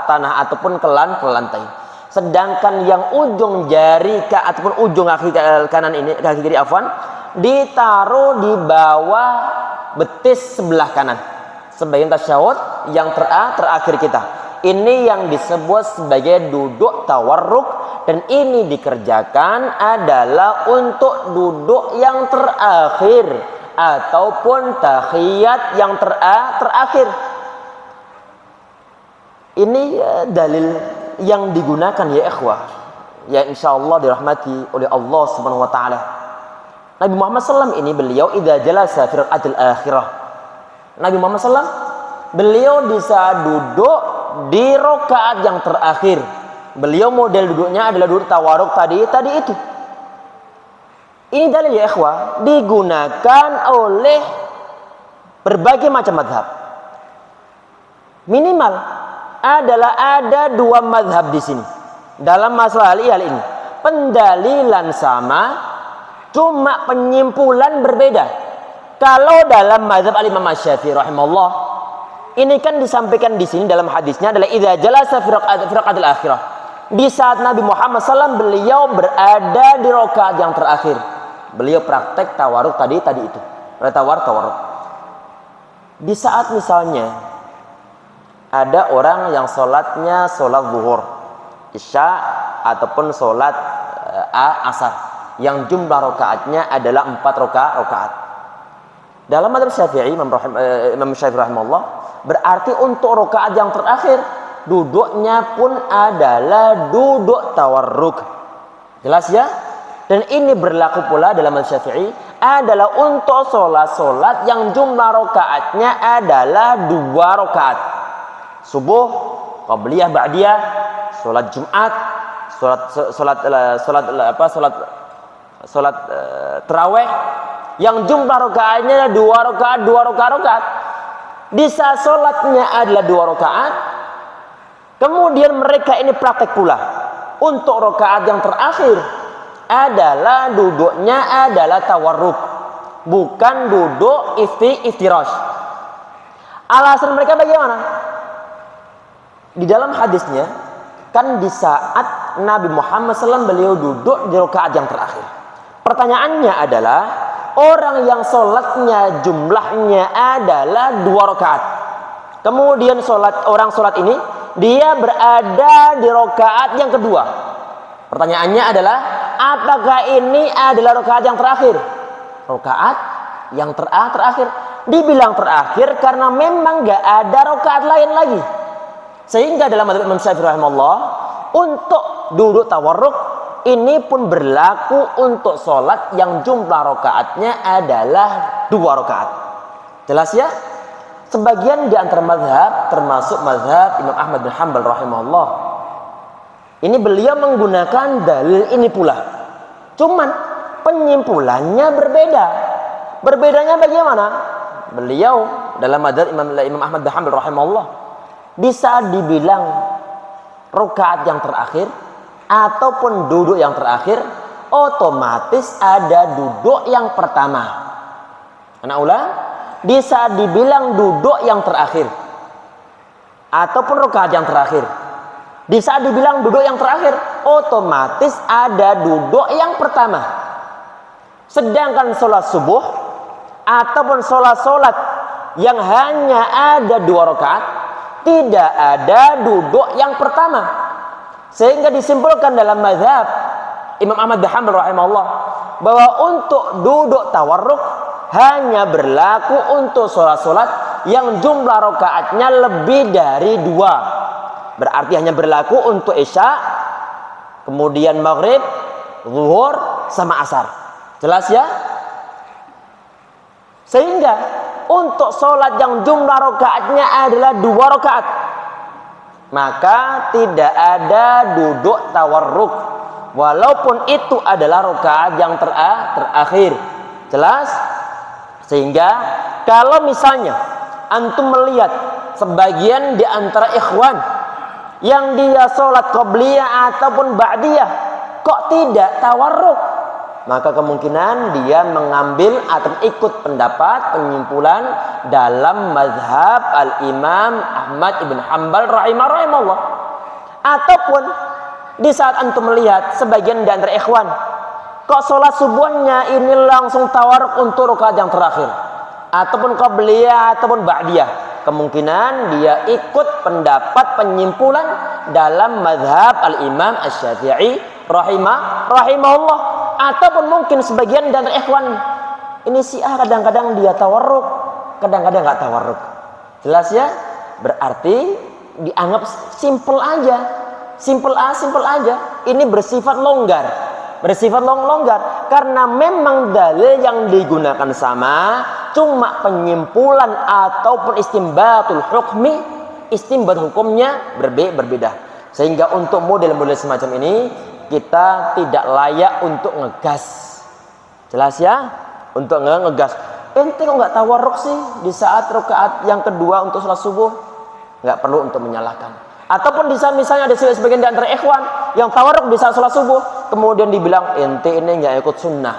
tanah ataupun ke lantai. Sedangkan yang ujung jari ataupun ujung kaki kanan ini, kaki kiri afwan, ditaruh di bawah betis sebelah kanan sebagian tasyahud yang terakhir kita. Ini yang disebut sebagai duduk tawarruk, dan ini dikerjakan adalah untuk duduk yang terakhir ataupun tahiyat yang terakhir. Ini dalil yang digunakan ya ikhwah, ya insyaallah dirahmati oleh Allah Subhanahu wa taala. Nabi Muhammad SAW ini beliau idza jalasa fi raqatil akhirah. Nabi Muhammad SAW beliau bisa duduk di rakaat yang terakhir. Beliau model duduknya adalah duduk tawarruk tadi itu. Ini dalil ya ikhwah digunakan oleh berbagai macam mazhab. Minimal adalah ada dua mazhab di sini dalam masalah hal ini. Pendalilan sama, cuma penyimpulan berbeda. Kalau dalam mazhab Al-Imam Asy-Syafi'i rahimahullah, ini kan disampaikan di sini dalam hadisnya adalah idza jalasa fi raqatil akhirah. Di saat Nabi Muhammad SAW beliau berada di rakaat yang terakhir, beliau praktek tawarruk tadi itu. Tawarruk. Di saat misalnya ada orang yang sholatnya sholat zuhur, isya ataupun sholat asar, yang jumlah rakaatnya adalah 4 rakaat. Dalam mazhab Syafi'i, Imam Syafi'i rahimahullah, berarti untuk rakaat yang terakhir duduknya pun adalah duduk tawarruk. Jelas ya? Dan ini berlaku pula dalam mazhab Syafi'i adalah untuk sholat yang jumlah rakaatnya adalah 2 rakaat. Subuh, qabliyah, ba'diyah, sholat Jumat, sholat tarawih yang jumlah rakaatnya 2 rakaat. Di saat sholatnya adalah 2 rakaat, kemudian mereka ini praktek pula untuk rakaat yang terakhir adalah duduknya adalah tawarruk. bukan duduk iftirash. Alasan mereka bagaimana? Di dalam hadisnya kan di saat Nabi Muhammad SAW beliau duduk di rakaat yang terakhir. Pertanyaannya adalah orang yang sholatnya jumlahnya adalah 2 rakaat. Kemudian orang sholat ini dia berada di rakaat yang kedua. Pertanyaannya adalah apakah ini adalah rakaat yang terakhir? Rakaat yang terakhir. Dibilang terakhir karena memang gak ada rakaat lain lagi. Sehingga dalam madzhab Imam Syafi'i rahimahullah, untuk duduk tawarruk ini pun berlaku untuk sholat yang jumlah rakaatnya adalah 2 rakaat. Jelas ya? Sebagian di antara mazhab, termasuk mazhab Imam Ahmad bin Hanbal rahimahullah, ini beliau menggunakan dalil ini pula. Cuman penyimpulannya berbeda. Berbedanya bagaimana? Beliau dalam mazhab Imam Ahmad bin Hanbal rahimahullah, di saat dibilang rakaat yang terakhir ataupun duduk yang terakhir, otomatis ada duduk yang pertama. Anak ulang, di saat dibilang duduk yang terakhir ataupun rakaat yang terakhir, di saat dibilang duduk yang terakhir, otomatis ada duduk yang pertama. Sedangkan sholat subuh ataupun sholat yang hanya ada 2 rakaat, tidak ada duduk yang pertama. Sehingga disimpulkan dalam mazhab Imam Ahmad bin Hanbal rahimahullah bahwa untuk duduk tawarruk hanya berlaku untuk sholat-sholat yang jumlah rakaatnya lebih dari 2. Berarti hanya berlaku untuk isya, kemudian maghrib, zuhur, sama asar. Jelas ya? Sehingga untuk sholat yang jumlah rakaatnya adalah 2 rakaat, maka tidak ada duduk tawarruk, walaupun itu adalah rakaat yang terakhir. Jelas? Sehingga kalau misalnya antum melihat sebagian di antara ikhwan yang dia sholat qobliyah ataupun ba'diyah kok tidak tawarruk, maka kemungkinan dia mengambil atau ikut pendapat penyimpulan dalam mazhab al-Imam Ahmad ibn Hanbal rahimahullah. Ataupun di saat antum melihat sebagian di antara ikhwan kok sholat subuhnya ini langsung tawarruk untuk rakaat yang terakhir ataupun qabliyah ataupun ba'diyah, kemungkinan dia ikut pendapat penyimpulan dalam mazhab al-Imam Asy-Syafi'i rahimahullah. Ataupun mungkin sebagian dari ikhwan ini Syiah kadang-kadang dia tawarruk, kadang-kadang nggak tawarruk. Jelas ya? Berarti dianggap simple aja, simple aja. Ini bersifat longgar, longgar karena memang dalil yang digunakan sama, cuma penyimpulan ataupun istimbatul hukmi, istimbat hukumnya berbeda. Sehingga untuk model-model semacam ini kita tidak layak untuk ngegas. Jelas ya? Untuk ngegas. Ente kok nggak tawarruk sih di saat rakaat yang kedua untuk sholat subuh? Nggak perlu untuk menyalahkan. Ataupun di saat misalnya ada sebagian di antara ikhwan yang tawarruk di saat sholat subuh, kemudian dibilang ente ini nggak ikut sunnah,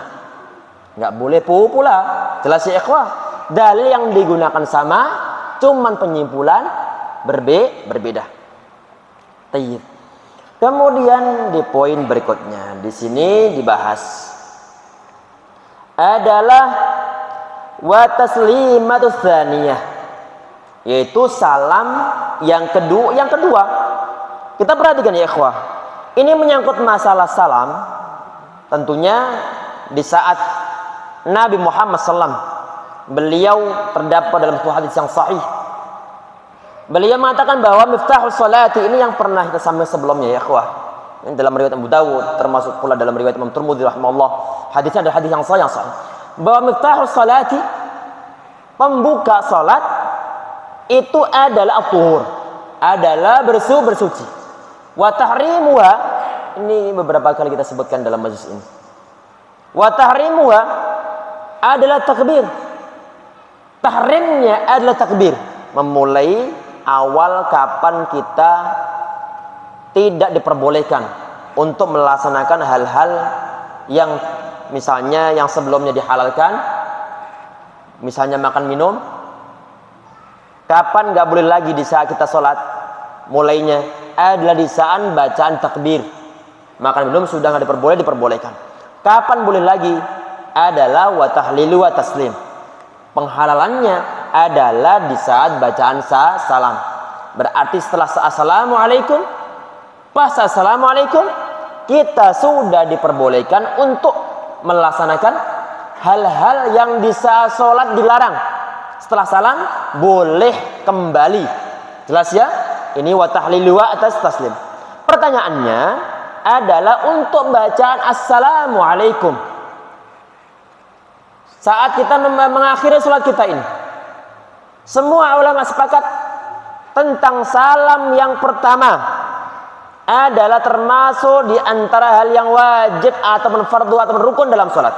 nggak boleh pula. Jelas ya ikhwan? Dalil yang digunakan sama, cuman penyimpulan berbeda. Tayyib. Kemudian di poin berikutnya di sini dibahas adalah wa taslimatus tsaniyah, yaitu salam yang kedua. Kita perhatikan ya ikhwah. Ini menyangkut masalah salam. Tentunya di saat Nabi Muhammad SAW beliau terdapat dalam sebuah hadis yang sahih. Beliau mengatakan bahwa miftahul salati ini yang pernah kita sambung sebelumnya ya ikhwah. Ini dalam riwayat Abu Dawud, termasuk pula dalam riwayat Imam Tirmidzi rahimahullah. Hadisnya adalah hadis yang sahih. Bahwa miftahul salati, pembuka salat itu adalah at-tuhur, adalah bersuci. Wa tahrimuha, ini beberapa kali kita sebutkan dalam majlis ini. Wa tahrimuha adalah takbir. Tahrimnya adalah takbir, memulai awal kapan kita tidak diperbolehkan untuk melaksanakan hal-hal yang misalnya yang sebelumnya dihalalkan, misalnya makan minum, kapan nggak boleh lagi di saat kita sholat? Mulainya adalah di saat bacaan takbir. Makan minum sudah nggak diperbolehkan. Kapan boleh lagi? Adalah wa tahlilu wa taslim. Penghalalannya adalah di saat bacaan salam. Berarti setelah assalamualaikum, pas assalamualaikum, kita sudah diperbolehkan untuk melaksanakan hal-hal yang di saat sholat dilarang. Setelah salam boleh kembali. Jelas ya? Ini wa tahlilu wa taslim. Pertanyaannya adalah untuk bacaan assalamualaikum. Saat kita mengakhiri sholat kita ini, semua ulama sepakat tentang salam yang pertama adalah termasuk di antara hal yang wajib ataupun fardu ataupun rukun dalam sholat.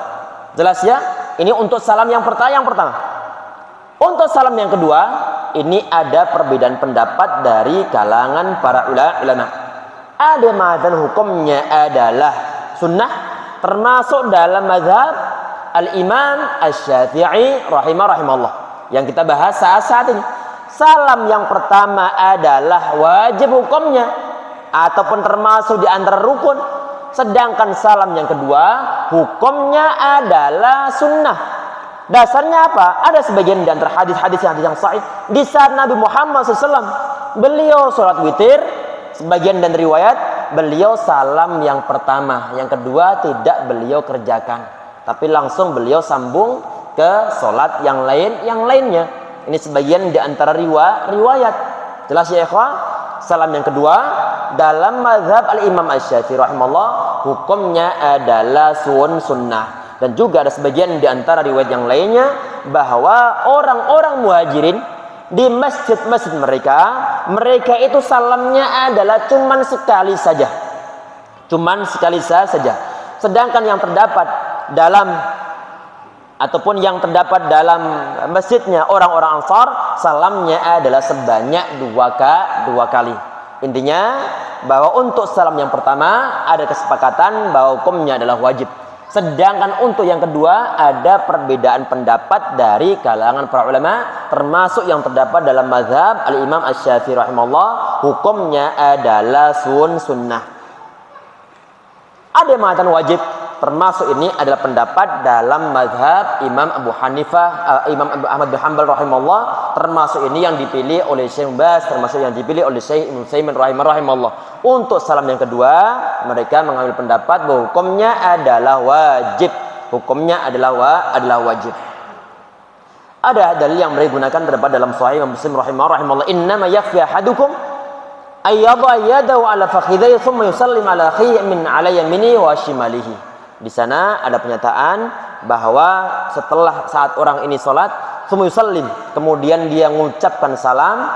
Jelas ya? Ini untuk salam yang pertama. Untuk salam yang kedua, ini ada perbedaan pendapat dari kalangan para ulama. Ada madzhab hukumnya adalah sunnah, termasuk dalam mazhab Al-Imam Asy-Syafi'i rahimahullah yang kita bahas saat ini. Salam yang pertama adalah wajib hukumnya ataupun termasuk di antara rukun, sedangkan salam yang kedua hukumnya adalah sunnah. Dasarnya apa? Ada sebagian di antara hadis-hadis yang sahih di saat Nabi Muhammad SAW beliau sholat witir, sebagian dan riwayat beliau salam yang pertama, yang kedua tidak beliau kerjakan, tapi langsung beliau sambung ke sholat yang lainnya. Ini sebagian di antara riwayat. Jelas ya ikhwah? Salam yang kedua dalam mazhab Al-Imam Asy-Syafi'i rahimahullah hukumnya adalah sunnah. Dan juga ada sebagian di antara riwayat yang lainnya bahwa orang-orang muhajirin di masjid-masjid mereka itu salamnya adalah cuman sekali saja. Sedangkan yang terdapat dalam masjidnya orang-orang Ansar, salamnya adalah sebanyak dua kali. Intinya bahwa untuk salam yang pertama ada kesepakatan bahwa hukumnya adalah wajib. Sedangkan untuk yang kedua ada perbedaan pendapat dari kalangan para ulama, termasuk yang terdapat dalam mazhab Al-Imam Asy-Syafi'i rahimahullah hukumnya adalah sunnah. Ada yang mengatakan wajib, termasuk ini adalah pendapat dalam mazhab Imam Abu Hanifah, Imam Ahmad bin Hanbal rahimahullah, termasuk ini yang dipilih oleh Syekh Bas, termasuk yang dipilih oleh Syekh Ibnu Utsaimin rahimahullah. Untuk salam yang kedua, mereka mengambil pendapat bahwa hukumnya adalah wajib. Ada dalil yang mereka gunakan terdapat dalam Sahih Muslim rahimahullah, innama yakfi ahadukum ayyadha yadahu ala fakhidhihi thumma yusallim ala akhihi min ala yaminihi wa shimalihi. Di sana ada pernyataan bahwa setelah saat orang ini sholat, thumma yusallim, kemudian dia mengucapkan salam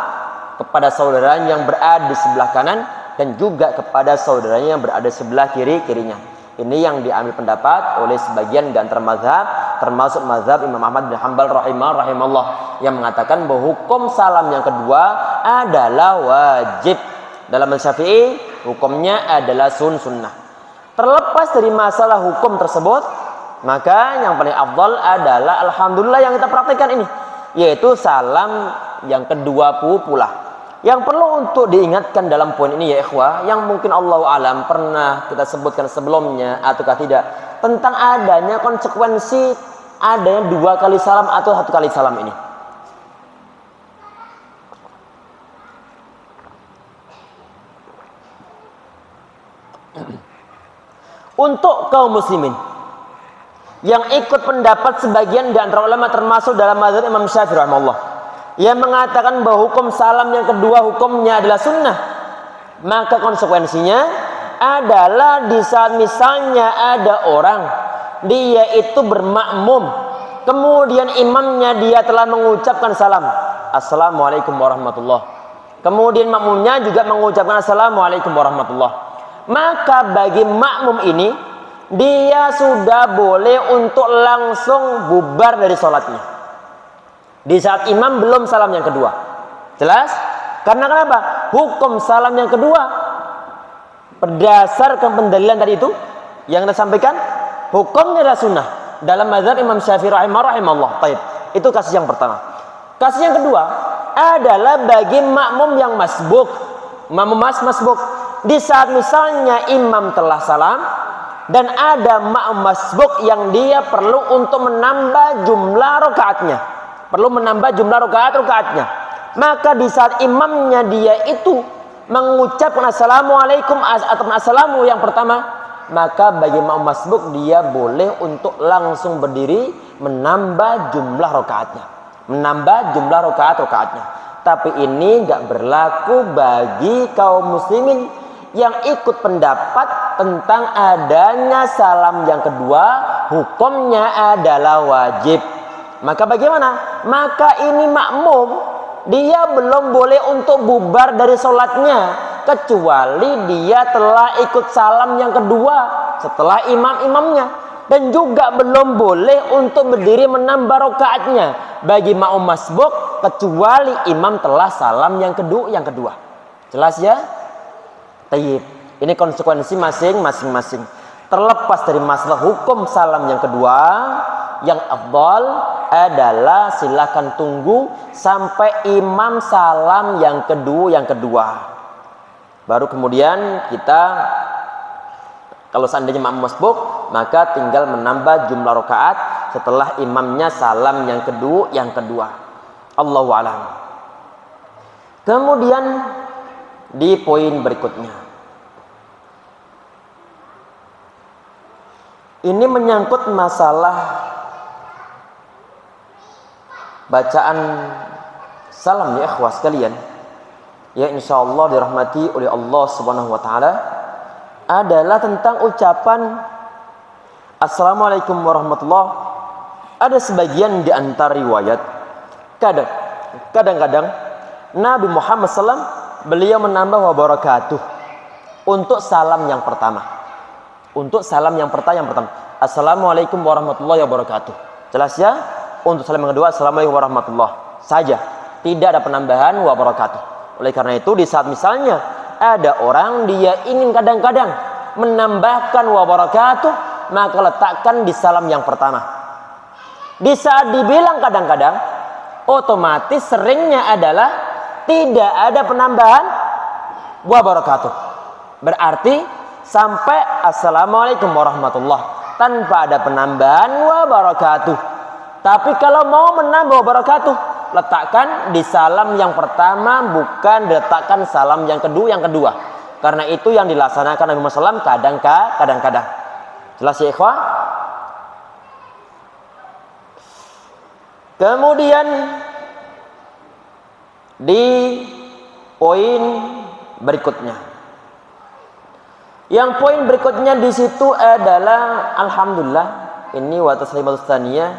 kepada saudaranya yang berada di sebelah kanan dan juga kepada saudaranya yang berada di sebelah kirinya. Ini yang diambil pendapat oleh sebagian di antara mazhab, termasuk mazhab Imam Ahmad bin Hanbal rahimahullah, yang mengatakan bahwa hukum salam yang kedua adalah wajib. Dalam Syafi'i hukumnya adalah sunnah. Terlepas dari masalah hukum tersebut, maka yang paling afdal adalah alhamdulillah yang kita praktikkan ini, yaitu salam yang kedua pula. Yang perlu untuk diingatkan dalam poin ini ya ikhwah, yang mungkin Allahu alam pernah kita sebutkan sebelumnya ataukah tidak, tentang adanya konsekuensi adanya 2 kali salam atau 1 kali salam ini. Untuk kaum muslimin yang ikut pendapat sebagian di antara ulama termasuk dalam mazhab Imam Syafi'i rahimahullah, yang mengatakan bahwa hukum salam yang kedua hukumnya adalah sunnah, maka konsekuensinya adalah di saat misalnya ada orang dia itu bermakmum, kemudian imamnya dia telah mengucapkan salam assalamualaikum warahmatullah, kemudian makmumnya juga mengucapkan assalamualaikum warahmatullah, maka bagi makmum ini dia sudah boleh untuk langsung bubar dari sholatnya di saat imam belum salam yang kedua. Jelas? Karena kenapa? Hukum salam yang kedua berdasarkan pendalilan tadi itu yang kita sampaikan, hukumnya adalah sunnah dalam mazhab Imam Syafi'i rahimahullah. Baik. Itu kasus yang pertama. Kasus yang kedua adalah bagi makmum yang masbuk. Makmum masbuk. Di saat misalnya imam telah salam dan ada makmum masbuk yang dia perlu untuk menambah jumlah rakaatnya. Perlu menambah jumlah rakaatnya. Maka di saat imamnya dia itu mengucapkan assalamualaikum atau assalamu yang pertama, maka bagi makmum masbuk dia boleh untuk langsung berdiri menambah jumlah rakaatnya. Menambah jumlah rakaatnya. Tapi ini enggak berlaku bagi kaum muslimin yang ikut pendapat tentang adanya salam yang kedua, hukumnya adalah wajib. Maka bagaimana? Maka ini makmum, dia belum boleh untuk bubar dari sholatnya kecuali dia telah ikut salam yang kedua setelah imamnya, dan juga belum boleh untuk berdiri menambah rakaatnya bagi makmum masbuk kecuali imam telah salam yang kedua. Jelas ya? Tayyib. Ini konsekuensi masing-masing. Terlepas dari masalah hukum salam yang kedua, yang afdal adalah silakan tunggu sampai imam salam yang kedua. Baru kemudian kita, kalau seandainya makmum masbuk, maka tinggal menambah jumlah rakaat setelah imamnya salam yang kedua. Allahu a'lam. Kemudian di poin berikutnya, ini menyangkut masalah bacaan salam ya ikhwah sekalian, ya insyaallah dirahmati oleh Allah Subhanahu wa taala, adalah tentang ucapan assalamualaikum warahmatullah. Ada sebagian di antara riwayat kadang-kadang Nabi Muhammad SAW beliau menambah wabarakatuh untuk salam yang pertama. Untuk salam yang pertama, assalamualaikum warahmatullahi wabarakatuh. Jelas ya? Untuk salam yang kedua, assalamualaikum warahmatullahi saja, tidak ada penambahan wabarakatuh. Oleh karena itu, di saat misalnya ada orang dia ingin kadang-kadang menambahkan wabarakatuh, maka letakkan di salam yang pertama. Di saat dibilang kadang-kadang, otomatis seringnya adalah tidak ada penambahan wabarakatuh. Berarti sampai assalamualaikum warahmatullah tanpa ada penambahan wabarakatuh. Tapi kalau mau menambah wabarakatuh, letakkan di salam yang pertama, bukan diletakkan salam yang kedua. Karena itu yang dilaksanakan Nabi Muhammad SAW kadang-kadang. Jelas ya ikhwah? Kemudian di poin berikutnya, yang poin berikutnya di situ adalah alhamdulillah, ini wa taslimatus tsaniyah,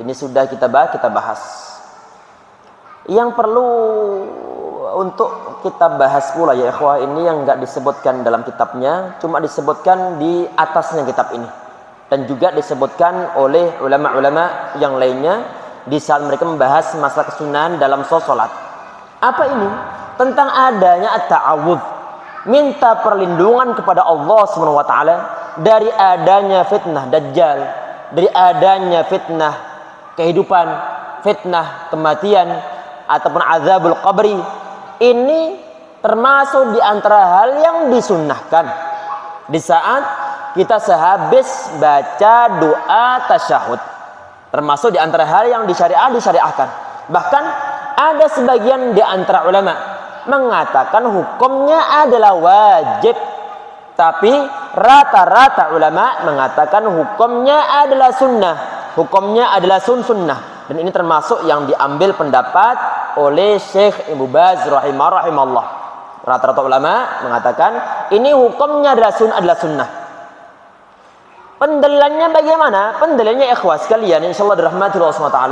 ini sudah kita bahas. Yang perlu untuk kita bahas pula ya ikhwah, ini yang enggak disebutkan dalam kitabnya, cuma disebutkan di atasnya kitab ini, dan juga disebutkan oleh ulama-ulama yang lainnya di saat mereka membahas masalah kesunahan dalam sholat. Apa ini? Tentang adanya at-ta'awudz, minta perlindungan kepada Allah Subhanahu wa taala dari adanya fitnah dajjal, dari adanya fitnah kehidupan, fitnah kematian ataupun azabul qabri. Ini termasuk di antara hal yang disunnahkan di saat kita sehabis baca doa tasyahud. Termasuk di antara hal yang disyariahkan. Bahkan ada sebagian di antara ulama mengatakan hukumnya adalah wajib, tapi rata-rata ulama mengatakan hukumnya adalah sunnah, hukumnya adalah sunnah. Dan ini termasuk yang diambil pendapat oleh Syekh Ibnu Baz rahimahullah. Rata-rata ulama mengatakan ini hukumnya adalah sunnah. Pendalilannya bagaimana? Pendalilannya ikhwah sekalian, insyaallah dirahmati Allah SWT.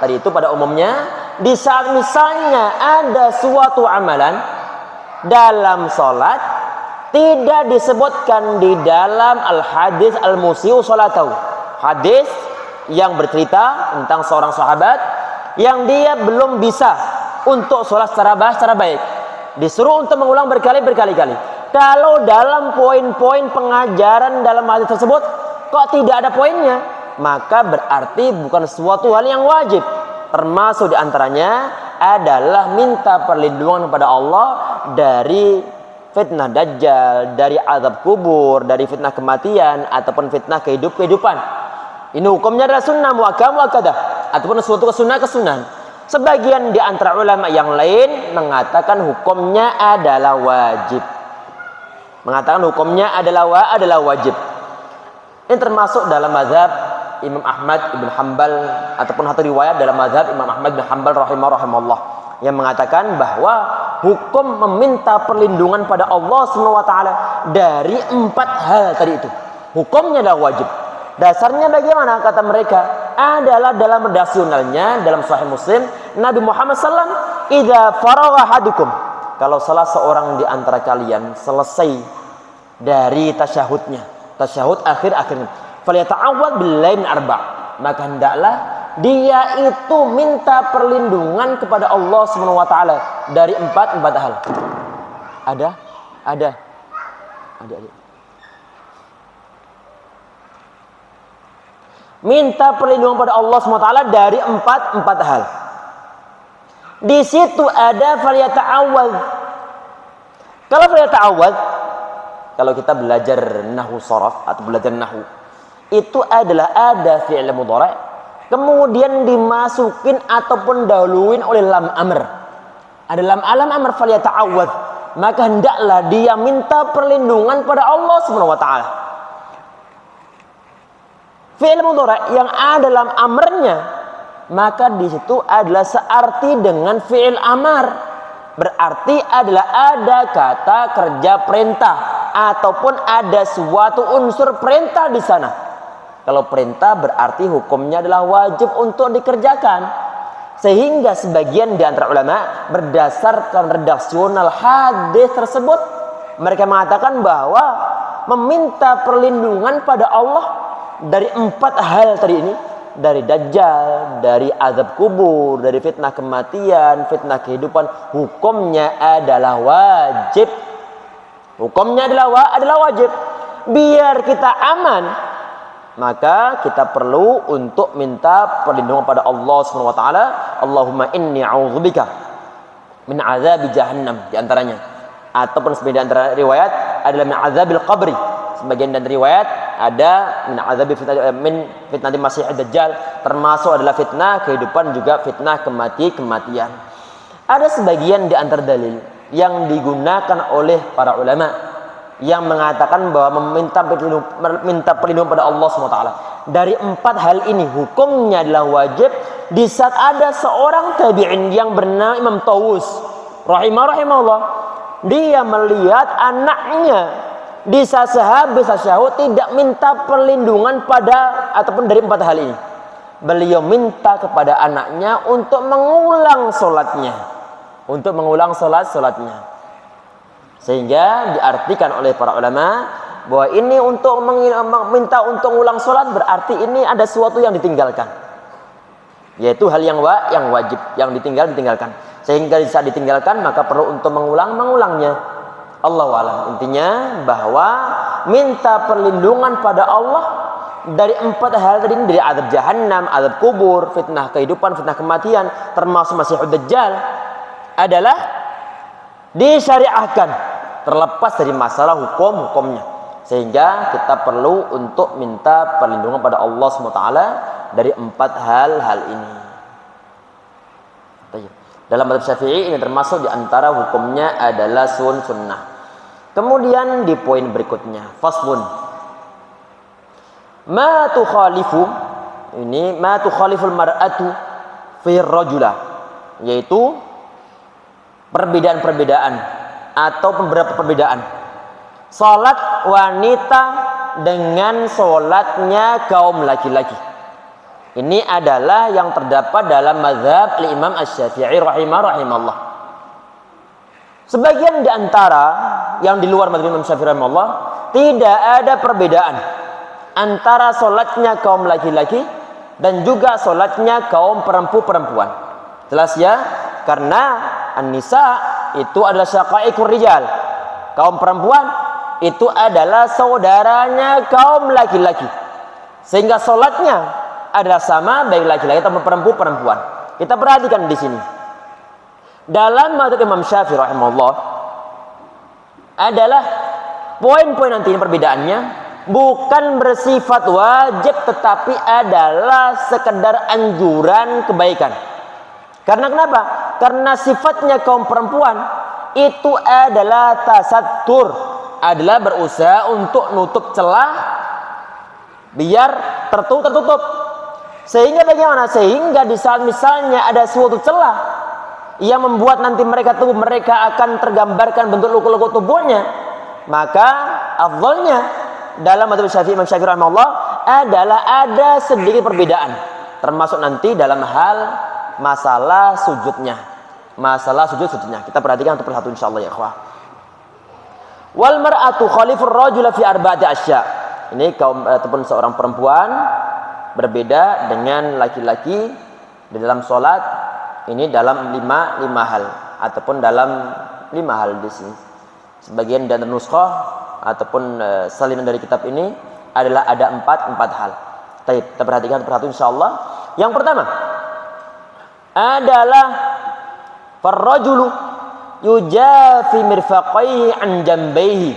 Tadi itu pada umumnya, di saat misalnya ada suatu amalan dalam sholat tidak disebutkan di dalam al-hadis al-musiu sholatahu, hadis yang bercerita tentang seorang sahabat yang dia belum bisa untuk sholat secara baik, disuruh untuk mengulang berkali-kali. Kalau dalam poin-poin pengajaran dalam hadis tersebut kok tidak ada poinnya, maka berarti bukan suatu hal yang wajib. Termasuk diantaranya adalah minta perlindungan kepada Allah dari fitnah dajjal, dari azab kubur, dari fitnah kematian, ataupun fitnah kehidupan. Ini hukumnya adalah sunnah muakkadah, ataupun suatu kesunahan. Sebagian di antara ulama yang lain mengatakan hukumnya adalah wajib. Mengatakan hukumnya adalah wajib. Ini termasuk dalam mazhab Imam Ahmad ibn Hanbal, ataupun satu riwayat dalam mazhab Imam Ahmad bin Hanbal rahimahullah, yang mengatakan bahwa hukum meminta perlindungan pada Allah SWT dari 4 hal tadi itu, hukumnya adalah wajib. Dasarnya bagaimana? Kata mereka adalah dalam redasionalnya dalam Sahih Muslim, Nabi Muhammad SAW, idza faragha ahadukum, kalau salah seorang di antara kalian selesai dari tasyahud akhir-akhirnya, falyata'awwad billahi min arba', maka hendaklah dia itu minta perlindungan kepada Allah SWT dari 4 hal. Ada. Minta perlindungan pada Allah SWT dari 4 hal. Di situ ada falyata'awwad. Kalau falyata'awwad, kalau kita belajar nahwu sharaf atau belajar nahwu, itu adalah ada fi'il mudhari' kemudian dimasukin ataupun dahuluin oleh lam amr. Ada lam amr falyata'awwad, maka hendaklah dia minta perlindungan pada Allah Subhanahu wa taala. Fi'il mudhari' yang ada dalam amrnya, maka di situ adalah searti dengan fi'il amar. Berarti adalah ada kata kerja perintah ataupun ada suatu unsur perintah di sana. Kalau perintah berarti hukumnya adalah wajib untuk dikerjakan. Sehingga sebagian di antara ulama berdasarkan redaksional hadis tersebut, mereka mengatakan bahwa meminta perlindungan pada Allah dari 4 hal tadi ini, dari dajjal, dari azab kubur, dari fitnah kematian, fitnah kehidupan, hukumnya adalah wajib. Hukumnya adalah wajib. Biar kita aman, maka kita perlu untuk minta perlindungan pada Allah Subhanahu wa taala. Allahumma inni a'udzubika min azabi jahannam, di antaranya. Ataupun sebagian antara riwayat adalah min azabil qabri. Sebagian dari riwayat ada min fitnah Masih Dajjal, termasuk adalah fitnah kehidupan, juga fitnah kematian. Ada sebagian di antara dalil yang digunakan oleh para ulama yang mengatakan bahwa minta perlindungan pada Allah SWT dari 4 hal ini hukumnya adalah wajib. Di saat ada seorang tabi'in yang bernama Imam Tawus rahimahullah, dia melihat anaknya di saat sehabis tasyahud tidak minta perlindungan pada ataupun dari 4 hal ini. Beliau minta kepada anaknya untuk mengulang solatnya, sehingga diartikan oleh para ulama bahwa ini untuk meminta untuk mengulang solat berarti ini ada sesuatu yang ditinggalkan, yaitu hal yang wajib, yang ditinggalkan, sehingga saat ditinggalkan maka perlu untuk mengulangnya. Allahu a'lam. Intinya bahwa minta perlindungan pada Allah dari 4 hal tadi, dari azab jahannam, azab kubur, fitnah kehidupan, fitnah kematian, termasuk Masihud Dajjal, adalah disyariahkan terlepas dari masalah hukumnya. Sehingga kita perlu untuk minta perlindungan pada Allah SWT dari 4 hal ini. Dalam mazhab Syafi'i ini termasuk di antara hukumnya adalah sunnah. Kemudian di poin berikutnya, faslun ma tukhaliful mar'atu fi rajula, yaitu perbedaan atau beberapa perbedaan salat wanita dengan salatnya kaum laki-laki. Ini adalah yang terdapat dalam mazhab Imam Asy-Syafi'i rahimahullah. Sebagian di antara yang di luar mazhab Imam Syafi'i rahimahullah tidak ada perbedaan antara salatnya kaum laki-laki dan juga salatnya kaum perempuan. Jelas ya? Karena an-nisa itu adalah syaqaiqur rijal. Kaum perempuan itu adalah saudaranya kaum laki-laki. sehingga sholatnya adalah sama baik laki-laki atau perempuan. Kita perhatikan di sini. Dalam mazhab Imam Syafi'i rahimahullah adalah poin-poin nanti perbedaannya bukan bersifat wajib, tetapi adalah sekedar anjuran kebaikan. Karena kenapa? Karena sifatnya kaum perempuan itu adalah tasattur, adalah berusaha untuk nutup celah biar tertutup. Sehingga bagaimana? Sehingga di saat misalnya ada suatu celah yang membuat nanti mereka akan tergambarkan bentuk luka-luka tubuhnya, maka afdhalnya dalam mazhab Syafi'i, Imam Syafi'i rahimahullah adalah ada sedikit perbedaan, termasuk nanti dalam hal masalah sujudnya. Kita perhatikan satu persatu insyaallah ya ikhwah. Wal mar'atu khalifur rajula fi arba'ati asya. Ini kaum ataupun seorang perempuan berbeda dengan laki-laki di dalam sholat ini dalam lima hal ataupun dalam 5 hal di sini. Sebagian dari nuskah ataupun salinan dari kitab ini adalah ada 4 hal. Baik, kita perhatikan satu persatu insyaallah. Yang pertama adalah farrajulu yujafi mirfaqaihi an jambaihi.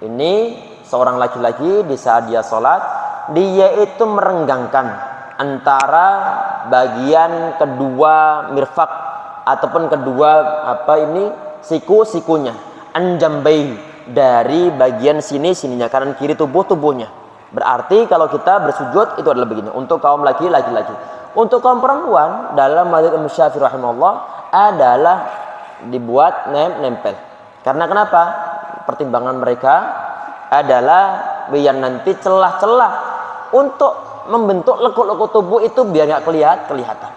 Ini seorang laki-laki di saat dia sholat, dia itu merenggangkan antara bagian kedua mirfaq ataupun kedua siku-sikunya, an jambaihi, dari bagian sininya kanan kiri tubuhnya. Berarti kalau kita bersujud itu adalah begini untuk kaum laki-laki. Untuk kaum perempuan dalam mazhab Imam Syafi'i rahimahullah adalah dibuat nempel. Karena kenapa? Pertimbangan mereka adalah biar nanti celah-celah untuk membentuk lekuk-lekuk tubuh itu biar nggak kelihatan.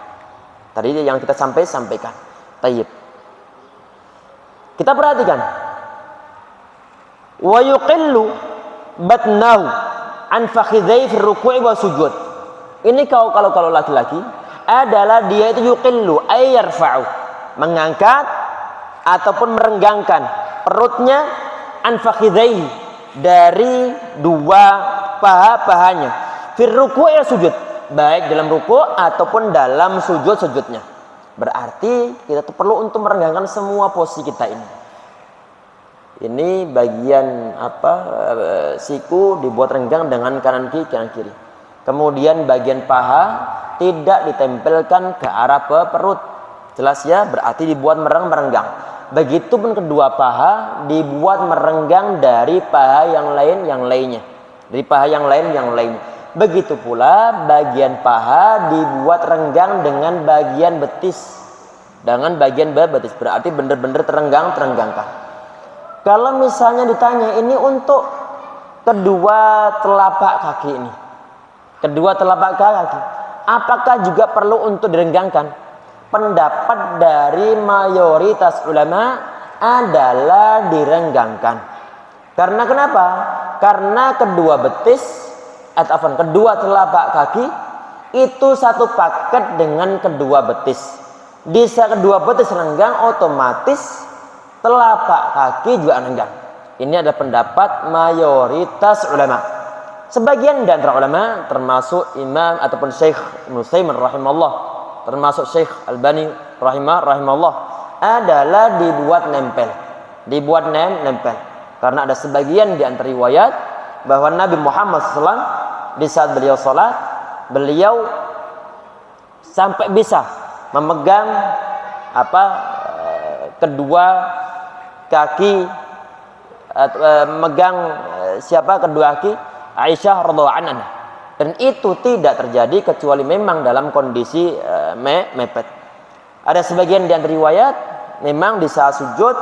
Tadi yang kita sampaikan. Tayyib. Kita perhatikan. Wa yuqillu batnahu an fakhidhai fi ruku'i wa sujud. Ini kalau laki-laki adalah dia itu yuqillu ay yarfa'u, mengangkat ataupun merenggangkan perutnya an fakhidhai, dari dua paha-pahanya, fi ruku'i wa sujud, baik dalam ruku' ataupun dalam sujudnya. Berarti kita tuh perlu untuk merenggangkan semua posisi kita ini. Ini bagian siku dibuat renggang dengan kanan kiri. Kemudian bagian paha tidak ditempelkan ke arah perut. Jelas ya, berarti dibuat merenggang. Begitupun kedua paha dibuat merenggang dari paha yang lainnya. Dari paha yang lainnya. Begitu pula bagian paha dibuat renggang dengan bagian betis. Berarti benar-benar terenggangkan. Kalau misalnya ditanya ini untuk kedua telapak kaki ini. Apakah juga perlu untuk direnggangkan? Pendapat dari mayoritas ulama adalah direnggangkan. Karena kenapa? Karena kedua telapak kaki itu satu paket dengan kedua betis. Di saat kedua betis renggang, otomatis telapak kaki juga renggang. Ini adalah pendapat mayoritas ulama. Sebagian di antara ulama termasuk Imam ataupun Syekh Ibnu Utsaimin rahimahullah, termasuk Syekh Albani rahimahullah, adalah dibuat nempel. Karena ada sebagian di antara riwayat bahwa Nabi Muhammad SAW di saat beliau sholat, beliau sampai bisa memegang kedua kaki, megang kedua kaki Aisyah radhiallahu anha, dan itu tidak terjadi kecuali memang dalam kondisi mepet. Ada sebagian di antara riwayat memang di saat sujud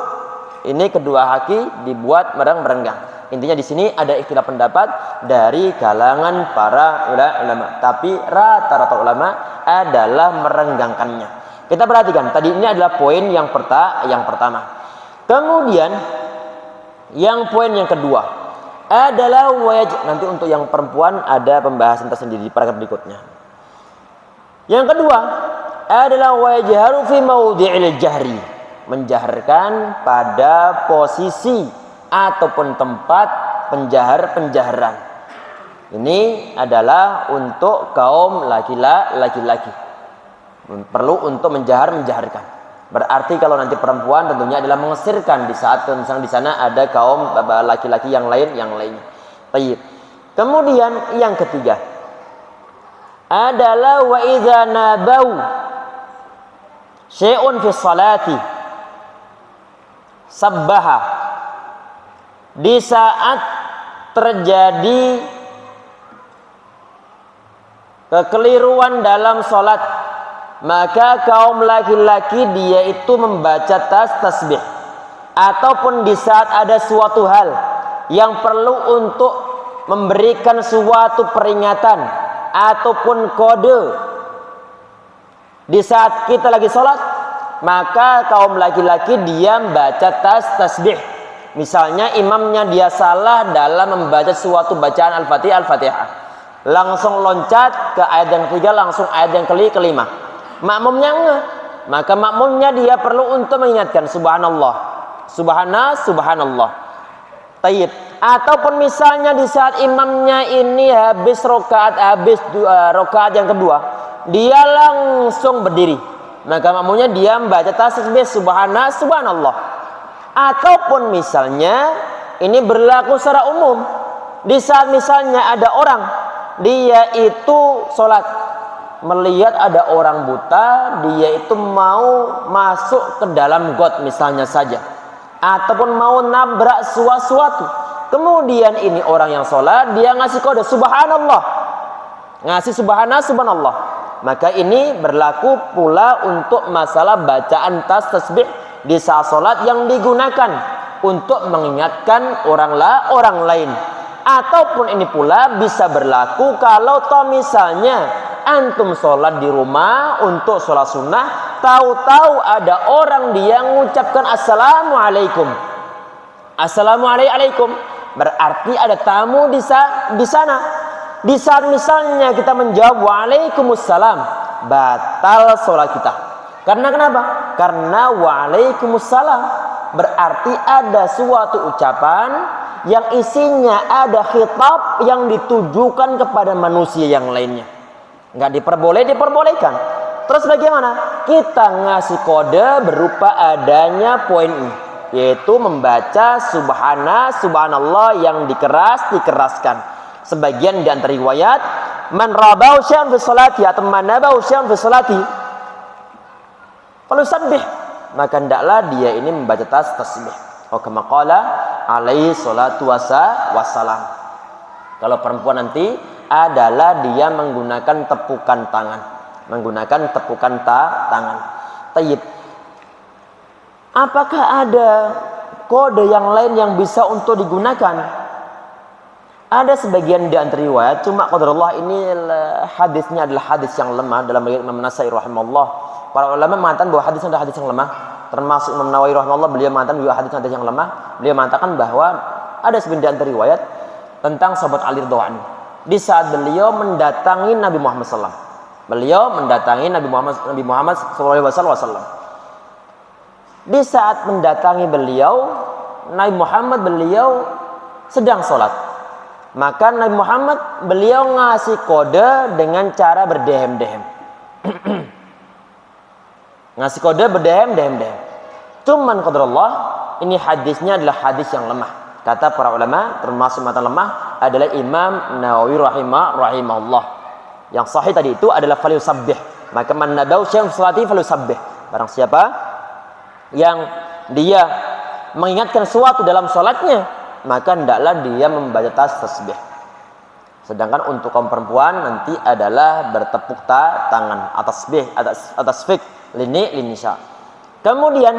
ini kedua kaki dibuat merenggang. Intinya di sini ada ikhtilaf pendapat dari kalangan para ulama, tapi rata-rata ulama adalah merenggangkannya. Kita perhatikan, tadi ini adalah poin yang pertama. Kemudian yang poin yang kedua adalah nanti untuk yang perempuan ada pembahasan tersendiri di paragraf berikutnya. Yang kedua adalah wajharu fi maudhi'il jahri, menjaharkan pada posisi ataupun tempat penjaharan. Ini adalah untuk kaum laki-laki. Perlu untuk menjaharkan. Berarti kalau nanti perempuan tentunya adalah mengesirkan di saat di sana ada kaum laki-laki yang lainnya. Baik. Kemudian yang ketiga adalah wa idza nabau syai'un fi salati sabbaha. Di saat terjadi kekeliruan dalam salat, maka kaum laki-laki dia itu membaca tasbih. Ataupun di saat ada suatu hal yang perlu untuk memberikan suatu peringatan ataupun kode di saat kita lagi sholat, maka kaum laki-laki dia membaca tasbih. Misalnya imamnya dia salah dalam membaca suatu bacaan Al-Fatihah, langsung loncat ke ayat yang ketiga, langsung ayat yang kelima. Makmumnya enggak, maka makmumnya dia perlu untuk mengingatkan subhanallah, subhanallah. Tayyib. Ataupun misalnya di saat imamnya ini habis rakaat yang kedua, dia langsung berdiri, maka makmumnya dia membaca tasbih subhanallah. Ataupun misalnya ini berlaku secara umum, di saat misalnya ada orang dia itu sholat, melihat ada orang buta, dia itu mau masuk ke dalam got misalnya saja, ataupun mau nabrak sesuatu. Kemudian ini orang yang sholat, dia ngasih kode subhanallah, ngasih subhanallah. Maka ini berlaku pula untuk masalah bacaan tasbih di saat sholat yang digunakan untuk mengingatkan orang lain. Ataupun ini pula bisa berlaku kalau misalnya antum sholat di rumah untuk sholat sunnah, tahu-tahu ada orang dia mengucapkan assalamualaikum, berarti ada tamu di sana. Di saat misalnya kita menjawab waalaikumsalam, batal sholat kita. Karena kenapa? Karena waalaikumsalam berarti ada suatu ucapan yang isinya ada khitab yang ditujukan kepada manusia yang lainnya. Nggak diperbolehkan. Terus bagaimana? Kita ngasih kode berupa adanya poin ini, yaitu membaca subhanallah yang dikeraskan. Sebagian di antara riwayat, man rabau syai'an fi sholati atau man nabau syai'an fi sholati falusabbih, maka hendaklah dia ini membaca tasbih. Kama qala alaihi salatu wassalam. Kalau perempuan nanti adalah dia menggunakan tepukan tangan. Tayyib. Apakah ada kode yang lain yang bisa untuk digunakan? Ada sebagian di antara riwayat, cuma qadarullah ini hadisnya adalah hadis yang lemah dalam riwayat Imam Nasai rahimahullah. Para ulama mengatakan bahwa hadisnya adalah hadis yang lemah, termasuk Imam Nawawi rahimahullah, beliau mengatakan juga hadis yang lemah. Beliau mengatakan bahwa ada sebagian di antara riwayat tentang sahabat Ali radhiyallahu anhu di saat beliau mendatangi Nabi Muhammad SAW. Beliau mendatangi Nabi Muhammad SAW. Di saat mendatangi beliau, Nabi Muhammad beliau sedang sholat. Maka Nabi Muhammad beliau ngasih kode dengan cara berdehem-dehem. Ngasih kode berdehem-dehem. Cuman qadarullah ini hadisnya adalah hadis yang lemah. Kata para ulama, termasuk mata lemah adalah Imam Nawawi rahimahullah. Yang sahih tadi itu adalah falyusabbih. Maka man nabau syai'an fi sholati falyusabbih. Barang siapa yang dia mengingatkan sesuatu dalam salatnya, maka hendaklah dia membaca tasbih. Sedangkan untuk kaum perempuan nanti adalah bertepuk tangan atas fik linisa. Kemudian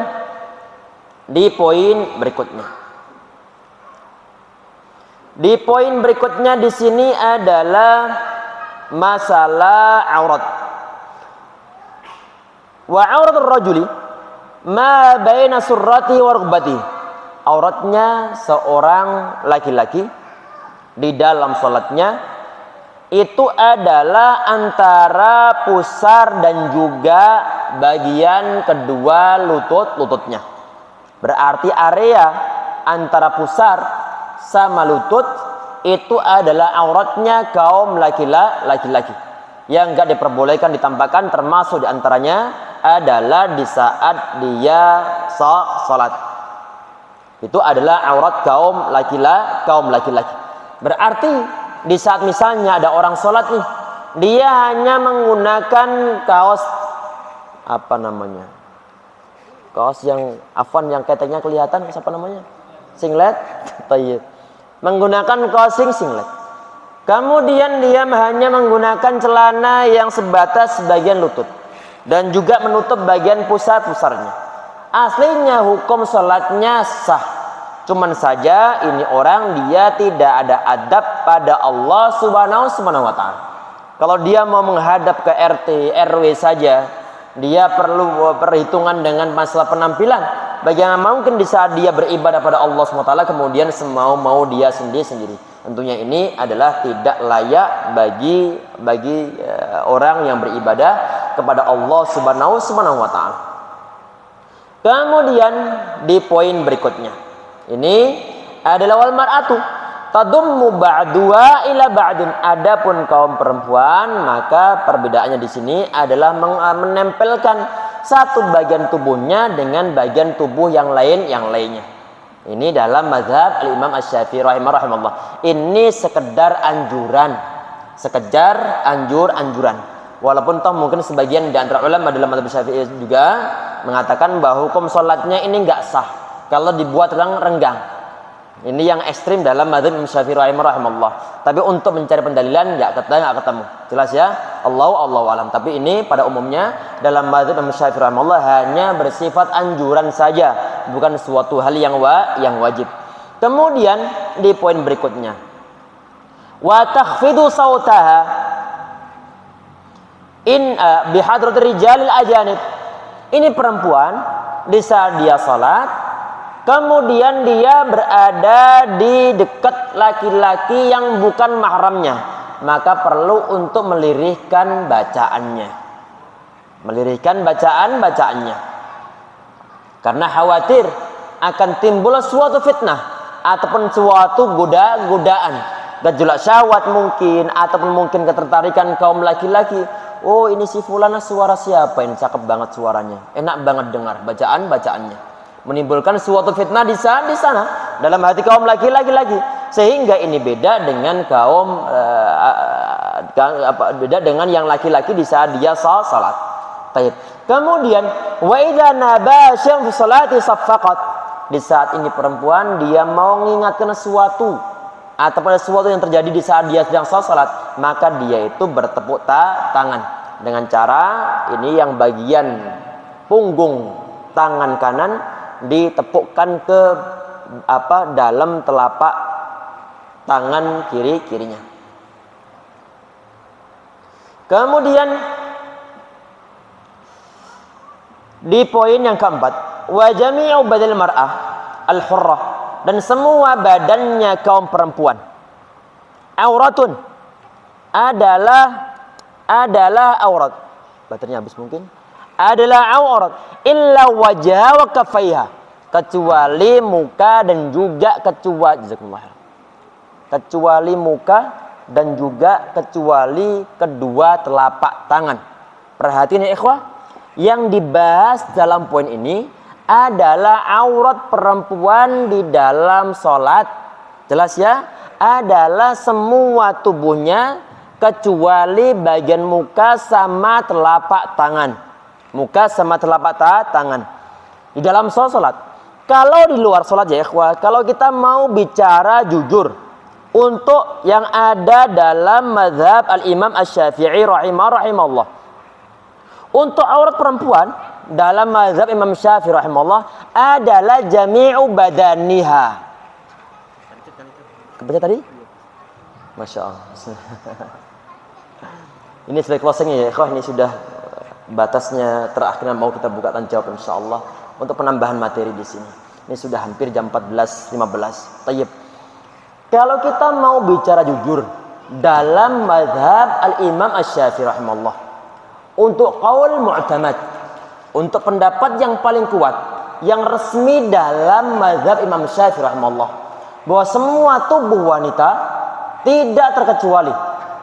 di poin berikutnya di sini adalah masalah aurat. Wa auratul rajuli ma baina surratihi wa rukbatihi. Auratnya seorang laki-laki di dalam sholatnya itu adalah antara pusar dan juga bagian kedua lututnya. Berarti area antara pusar sama lutut itu adalah auratnya kaum laki-laki yang enggak diperbolehkan ditampakkan, termasuk diantaranya adalah di saat dia salat. Itu adalah aurat kaum laki-laki. Berarti di saat misalnya ada orang salat nih, dia hanya menggunakan kaos kaos yang yang keteknya kelihatan, siapa namanya? Singlet. Tayyib. Menggunakan kaos singlet. Kemudian dia hanya menggunakan celana yang sebatas bagian lutut dan juga menutup bagian pusar-pusarnya. Aslinya hukum salatnya sah. Cuman saja ini orang dia tidak ada adab pada Allah Subhanahu wa taala. Kalau dia mau menghadap ke RT, RW saja, dia perlu perhitungan dengan masalah penampilan. Bagaimana mungkin di saat dia beribadah pada Allah SWT kemudian semau-mau dia sendiri. Tentunya ini adalah tidak layak bagi orang yang beribadah kepada Allah Subhanahu wa taala. Kemudian di poin berikutnya, ini adalah wal mar'atu tadummu ba'duha ila ba'din. Adapun kaum perempuan, maka perbedaannya di sini adalah menempelkan satu bagian tubuhnya dengan bagian tubuh yang lainnya. Ini dalam mazhab al-Imam Asy-Syafi'i rahimahullah. Ini sekedar anjuran. Walaupun toh mungkin sebagian di antara ulama dalam mazhab Syafi'i juga mengatakan bahwa hukum salatnya ini enggak sah kalau dibuat renggang. Ini yang ekstrim dalam mazhab Imam Syafi'i rahimahullah. Tapi untuk mencari pendalilan enggak ketemu. Jelas ya? Allahu alam. Tapi ini pada umumnya dalam mazhab Imam Syafi'i rahimahullah hanya bersifat anjuran saja, bukan suatu hal yang wajib. Kemudian di poin berikutnya, wa takhfidu sautaha bi hadratir rijalil ajanib. Ini perempuan di saat dia salat, kemudian dia berada di dekat laki-laki yang bukan mahramnya, maka perlu untuk melirihkan bacaannya. Karena khawatir akan timbul suatu fitnah ataupun suatu godaan, gejolak syahwat mungkin, ataupun mungkin ketertarikan kaum laki-laki. Oh, ini si fulana, suara siapa ini, cakep banget suaranya, enak banget dengar bacaannya. Menimbulkan suatu fitnah di sana dalam hati kaum laki-laki, sehingga ini beda dengan kaum beda dengan yang laki-laki di saat dia salat. Baik. Kemudian wa idza nabasha fi salati saffaqat. Di saat ini perempuan dia mau mengingatkan sesuatu ataupun sesuatu yang terjadi di saat dia sedang salat, maka dia itu bertepuk tangan dengan cara ini, yang bagian punggung tangan kanan ditepukkan ke dalam telapak tangan kirinya. Kemudian di poin yang keempat, wa jami'u badal mar'ah al-hurrah, dan semua badannya kaum perempuan auratun adalah aurat. Baterainya habis mungkin. Adalah aurat illa wajha wa kaffaiha, kecuali muka dan juga kecuali muka dan juga kecuali kedua telapak tangan. Perhatikan ya ikhwah, yang dibahas dalam poin ini adalah aurat perempuan di dalam salat. Jelas ya? Adalah semua tubuhnya kecuali bagian muka sama telapak tangan. Di dalam salat. Kalau di luar salat ya ikhwah, kalau kita mau bicara jujur untuk yang ada dalam mazhab al-Imam Asy-Syafi'i rahimahullah, untuk aurat perempuan dalam mazhab Imam Syafi'i rahimahullah adalah jami'u badaniha. Kebaca tadi? Masya Allah. Ini sebagai closing ya ikhwah, ini sudah batasnya terakhir mau kita buka tanya jawab insyaallah untuk penambahan materi di sini. Ini sudah hampir jam 14.15. Tayyib. Kalau kita mau bicara jujur dalam mazhab al-Imam Asy-Syafi'i rahimahullah, untuk qaul mu'tamad, untuk pendapat yang paling kuat, yang resmi dalam mazhab Imam Syafi'i rahimahullah, bahwa semua tubuh wanita tidak terkecuali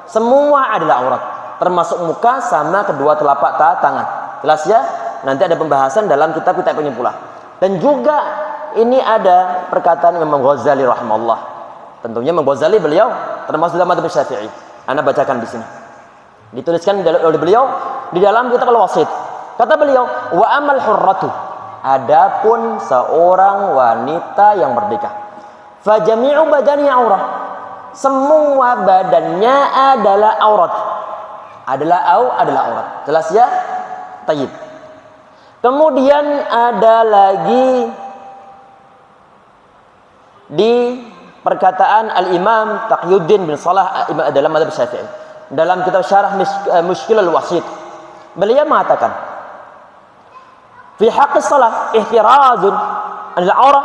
semua adalah aurat, termasuk muka sama kedua telapak tangan. Jelas ya? Nanti ada pembahasan dalam kitab-kitab penyempurna. Dan juga ini ada perkataan Imam Ghazali rahimahullah. Tentunya Imam Ghazali beliau termasuk dalam mazhab Syafi'i. Anda bacakan di sini. Dituliskan oleh beliau di dalam kitab Al-Wasit. Kata beliau, wa amal hurratu, adapun seorang wanita yang merdeka, fa jami'u badani aurah, semua badannya adalah aurat. Adalah aurat. Jelas ya? Tayyib. Kemudian ada lagi di perkataan Al-Imam Taqiyuddin bin Salah dalam mazhab Syafi'i, dalam kitab Syarah Mushkil Al-Wasit, beliau mengatakan fi haqqi shalah ihtirazun anil aurah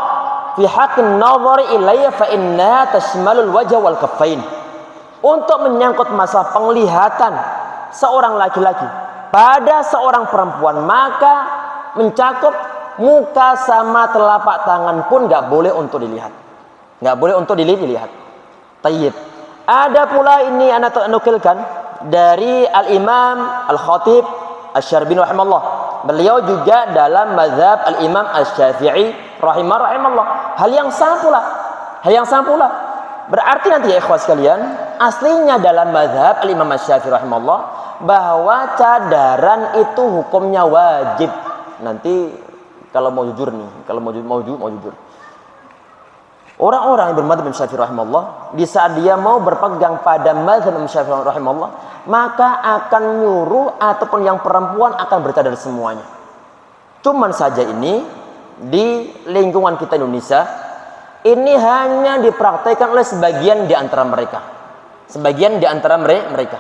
fi haqqi an-nazari ilayya fa inna tashmalul wajha wal kaffain. Untuk menyangkut masalah penglihatan seorang laki-laki pada seorang perempuan, maka mencakup muka sama telapak tangan pun nggak boleh untuk dilihat. Nggak boleh untuk dilihat. Tayyib. Ada pula ini anak nukilkan dari Al-Imam Al-Khatib Asy-Syarbini rahimahullah. Beliau juga dalam mazhab Al-Imam Asy-Syafi'i rahimahullah. Hal yang sama pula. Berarti nanti ya ikhwas sekalian, aslinya dalam mazhab Al-Imam Asy-Syafi'i rahimahullah bahwa cadaran itu hukumnya wajib. Nanti kalau mau jujur nih, kalau mau jujur. Orang-orang yang bermadzhab Imam Syafi'i rahimahullah, di saat dia mau berpegang pada mazhab Imam Syafi'i rahimahullah, maka akan nyuruh ataupun yang perempuan akan bercadar semuanya. Cuman saja ini di lingkungan kita Indonesia ini hanya dipraktikkan oleh sebagian di antara mereka. Sebagian di antara mereka.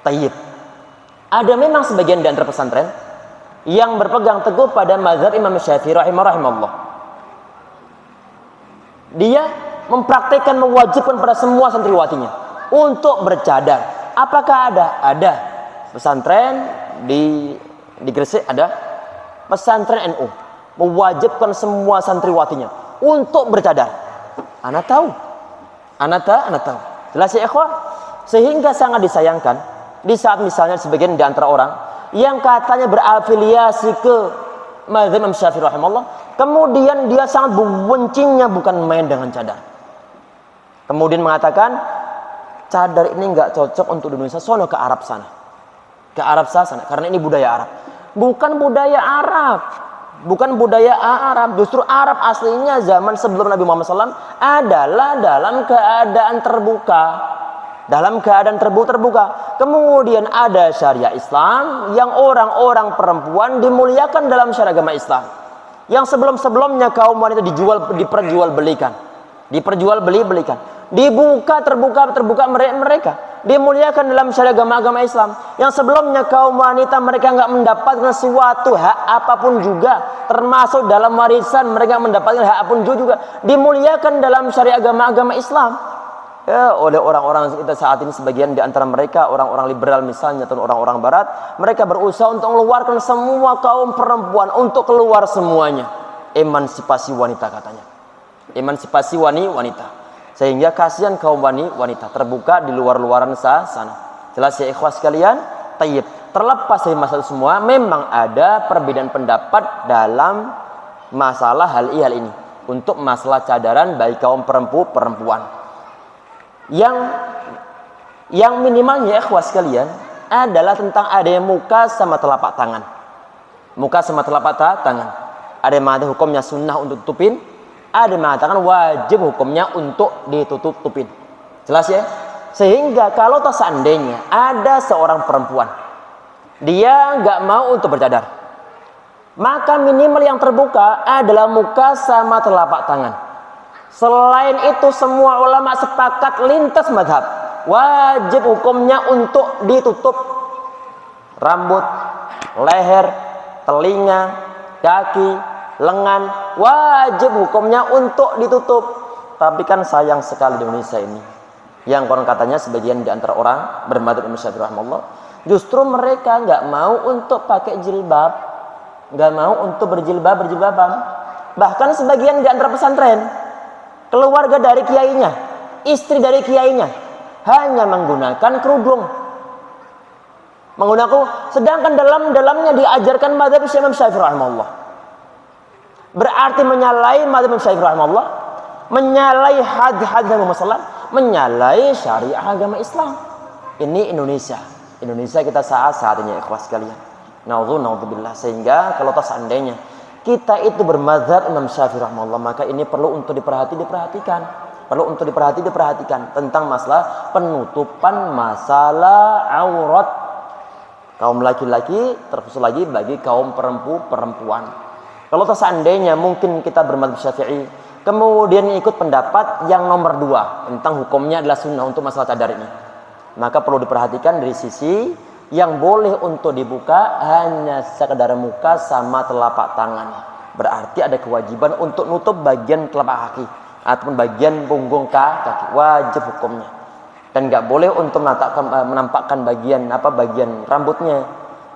Tayyib. Ada memang sebagian di antara pesantren yang berpegang teguh pada mazhab Imam Syafi'i rahimahullah. Dia mempraktikkan, mewajibkan pada semua santriwatinya untuk bercadar. Apakah ada? Ada. Pesantren di Gresik ada. Pesantren NU mewajibkan semua santriwatinya untuk bercadar. Anak tahu. Jelas ya ikhwah? Sehingga sangat disayangkan di saat misalnya sebagian di antara orang yang katanya berafiliasi ke mazhab Imam Syafi'i rahimahullah, kemudian dia sangat bencinya bukan main dengan cadar. Kemudian mengatakan cadar ini nggak cocok untuk di Indonesia, sono ke Arab sana. Ke Arab sana karena ini budaya Arab. Bukan budaya Arab. Justru Arab aslinya zaman sebelum Nabi Muhammad SAW adalah dalam keadaan terbuka. Kemudian ada syariah Islam yang orang-orang perempuan dimuliakan dalam syariat agama Islam. Yang sebelum-sebelumnya kaum wanita diperjualbelikan. Dibuka terbuka mereka dimuliakan dalam syariat agama Islam. Yang sebelumnya kaum wanita mereka enggak mendapatkan suatu hak apapun juga, termasuk dalam warisan mereka mendapatkan hak apapun juga, dimuliakan dalam syariat agama Islam. Ya, oleh orang-orang kita saat ini, sebagian di antara mereka orang-orang liberal misalnya atau orang-orang barat, mereka berusaha untuk mengeluarkan semua kaum perempuan untuk keluar semuanya. Emansipasi wanita katanya. Emansipasi wanita. Sehingga kasihan kaum wanita terbuka di luar-luaran sana. Jelas ya ikhwas sekalian? Tayyib. Terlepas dari masalah semua, memang ada perbedaan pendapat dalam masalah hal ini. Untuk masalah cadaran bagi kaum perempuan. Yang minimalnya ikhwas sekalian adalah tentang adanya muka sama telapak tangan. Ada yang mengatakan hukumnya sunnah untuk tutupin, ada yang mengatakan wajib hukumnya untuk ditutupin. Jelas ya? Sehingga kalau seandainya ada seorang perempuan dia nggak mau untuk bercadar, maka minimal yang terbuka adalah muka sama telapak tangan. Selain itu semua ulama sepakat lintas mazhab wajib hukumnya untuk ditutup rambut, leher, telinga, kaki, lengan, wajib hukumnya untuk ditutup. Tapi kan sayang sekali di Indonesia ini, yang konon katanya sebagian di antara orang bermadzhab Imam Syafi'i rahimahullah, justru mereka nggak mau untuk pakai jilbab, nggak mau untuk berjilbaban. Bahkan sebagian di antara pesantren, keluarga dari kiainya, istri dari kiainya, hanya menggunakan kerudung. Sedangkan dalamnya diajarkan mazhab Imam Syafi'i rahimahullah. Berarti menyalahi mazhab Imam Syafi'i rahimahullah, menyalahi hadis-hadis Muhammad sallallahu, menyalahi syariah agama Islam. Ini Indonesia kita saat ini ikhwas sekalian. Naudzubillah. Sehingga kalau seandainya kita itu bermazhab Imam Syafi'i rahimahullah, maka ini perlu untuk diperhatikan. Perlu untuk diperhatikan tentang masalah penutupan masalah aurat kaum laki-laki, terkhusus lagi bagi kaum perempuan. Kalau seandainya mungkin kita bermadzhab Syafi'i, kemudian ikut pendapat yang nomor 2 tentang hukumnya adalah sunnah untuk masalah cadar ini, maka perlu diperhatikan dari sisi yang boleh untuk dibuka hanya sekedar muka sama telapak tangan. Berarti ada kewajiban untuk nutup bagian telapak kaki ataupun bagian punggung kaki, wajib hukumnya. Dan nggak boleh untuk menampakkan bagian rambutnya,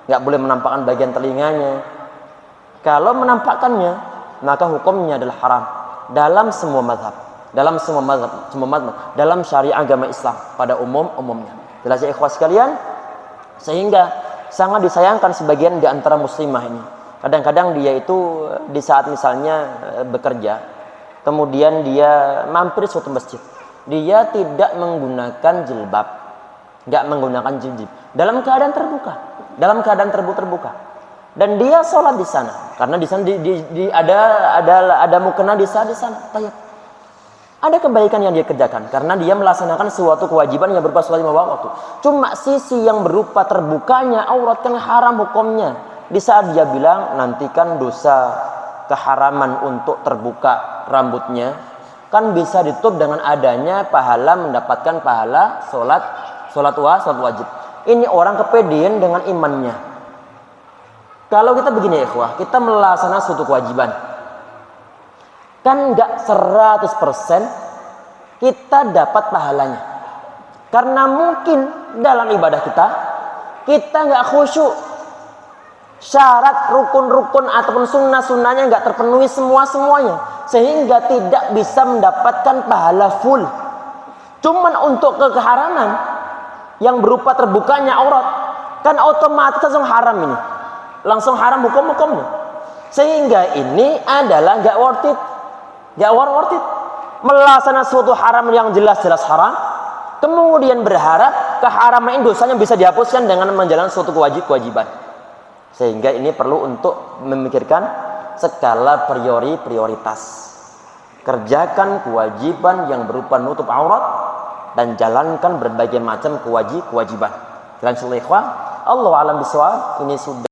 nggak boleh menampakkan bagian telinganya. Kalau menampakkannya, maka hukumnya adalah haram dalam semua mazhab, dalam syariah agama Islam pada umumnya. Jelas ya ikhwas sekalian. Sehingga sangat disayangkan sebagian di antara muslimah ini. Kadang-kadang dia itu di saat misalnya bekerja, kemudian dia mampir suatu masjid, dia tidak menggunakan jilbab, nggak menggunakan jilbab, dalam keadaan terbuka, dan dia sholat di sana, karena di sana ada mukena di sana. Ada kebaikan yang dia kerjakan karena dia melaksanakan suatu kewajiban yang berupa sholat 5 waktu. Cuma sisi yang berupa terbukanya aurat kan haram hukumnya. Di saat dia bilang nantikan dosa keharaman untuk terbuka rambutnya kan bisa ditutup dengan adanya mendapatkan pahala sholat wajib. Ini orang kepedean dengan imannya. Kalau kita begini ikhwah, kita melaksanakan suatu kewajiban, kan nggak 100% kita dapat pahalanya, karena mungkin dalam ibadah kita nggak khusyuk, syarat rukun-rukun ataupun sunnah-sunnahnya nggak terpenuhi semuanya, sehingga tidak bisa mendapatkan pahala full. Cuman untuk keharaman yang berupa terbukanya aurat kan otomatis langsung haram, ini langsung haram hukum-hukumnya, sehingga ini adalah nggak worth it. Melaksanakan suatu haram yang jelas-jelas haram, kemudian berharap keharaman dosanya bisa dihapuskan dengan menjalankan suatu kewajiban. Sehingga ini perlu untuk memikirkan skala prioritas. Kerjakan kewajiban yang berupa nutup aurat dan jalankan berbagai macam kewajiban. Dan ikhwah, Allah alam bisawab, ini sudah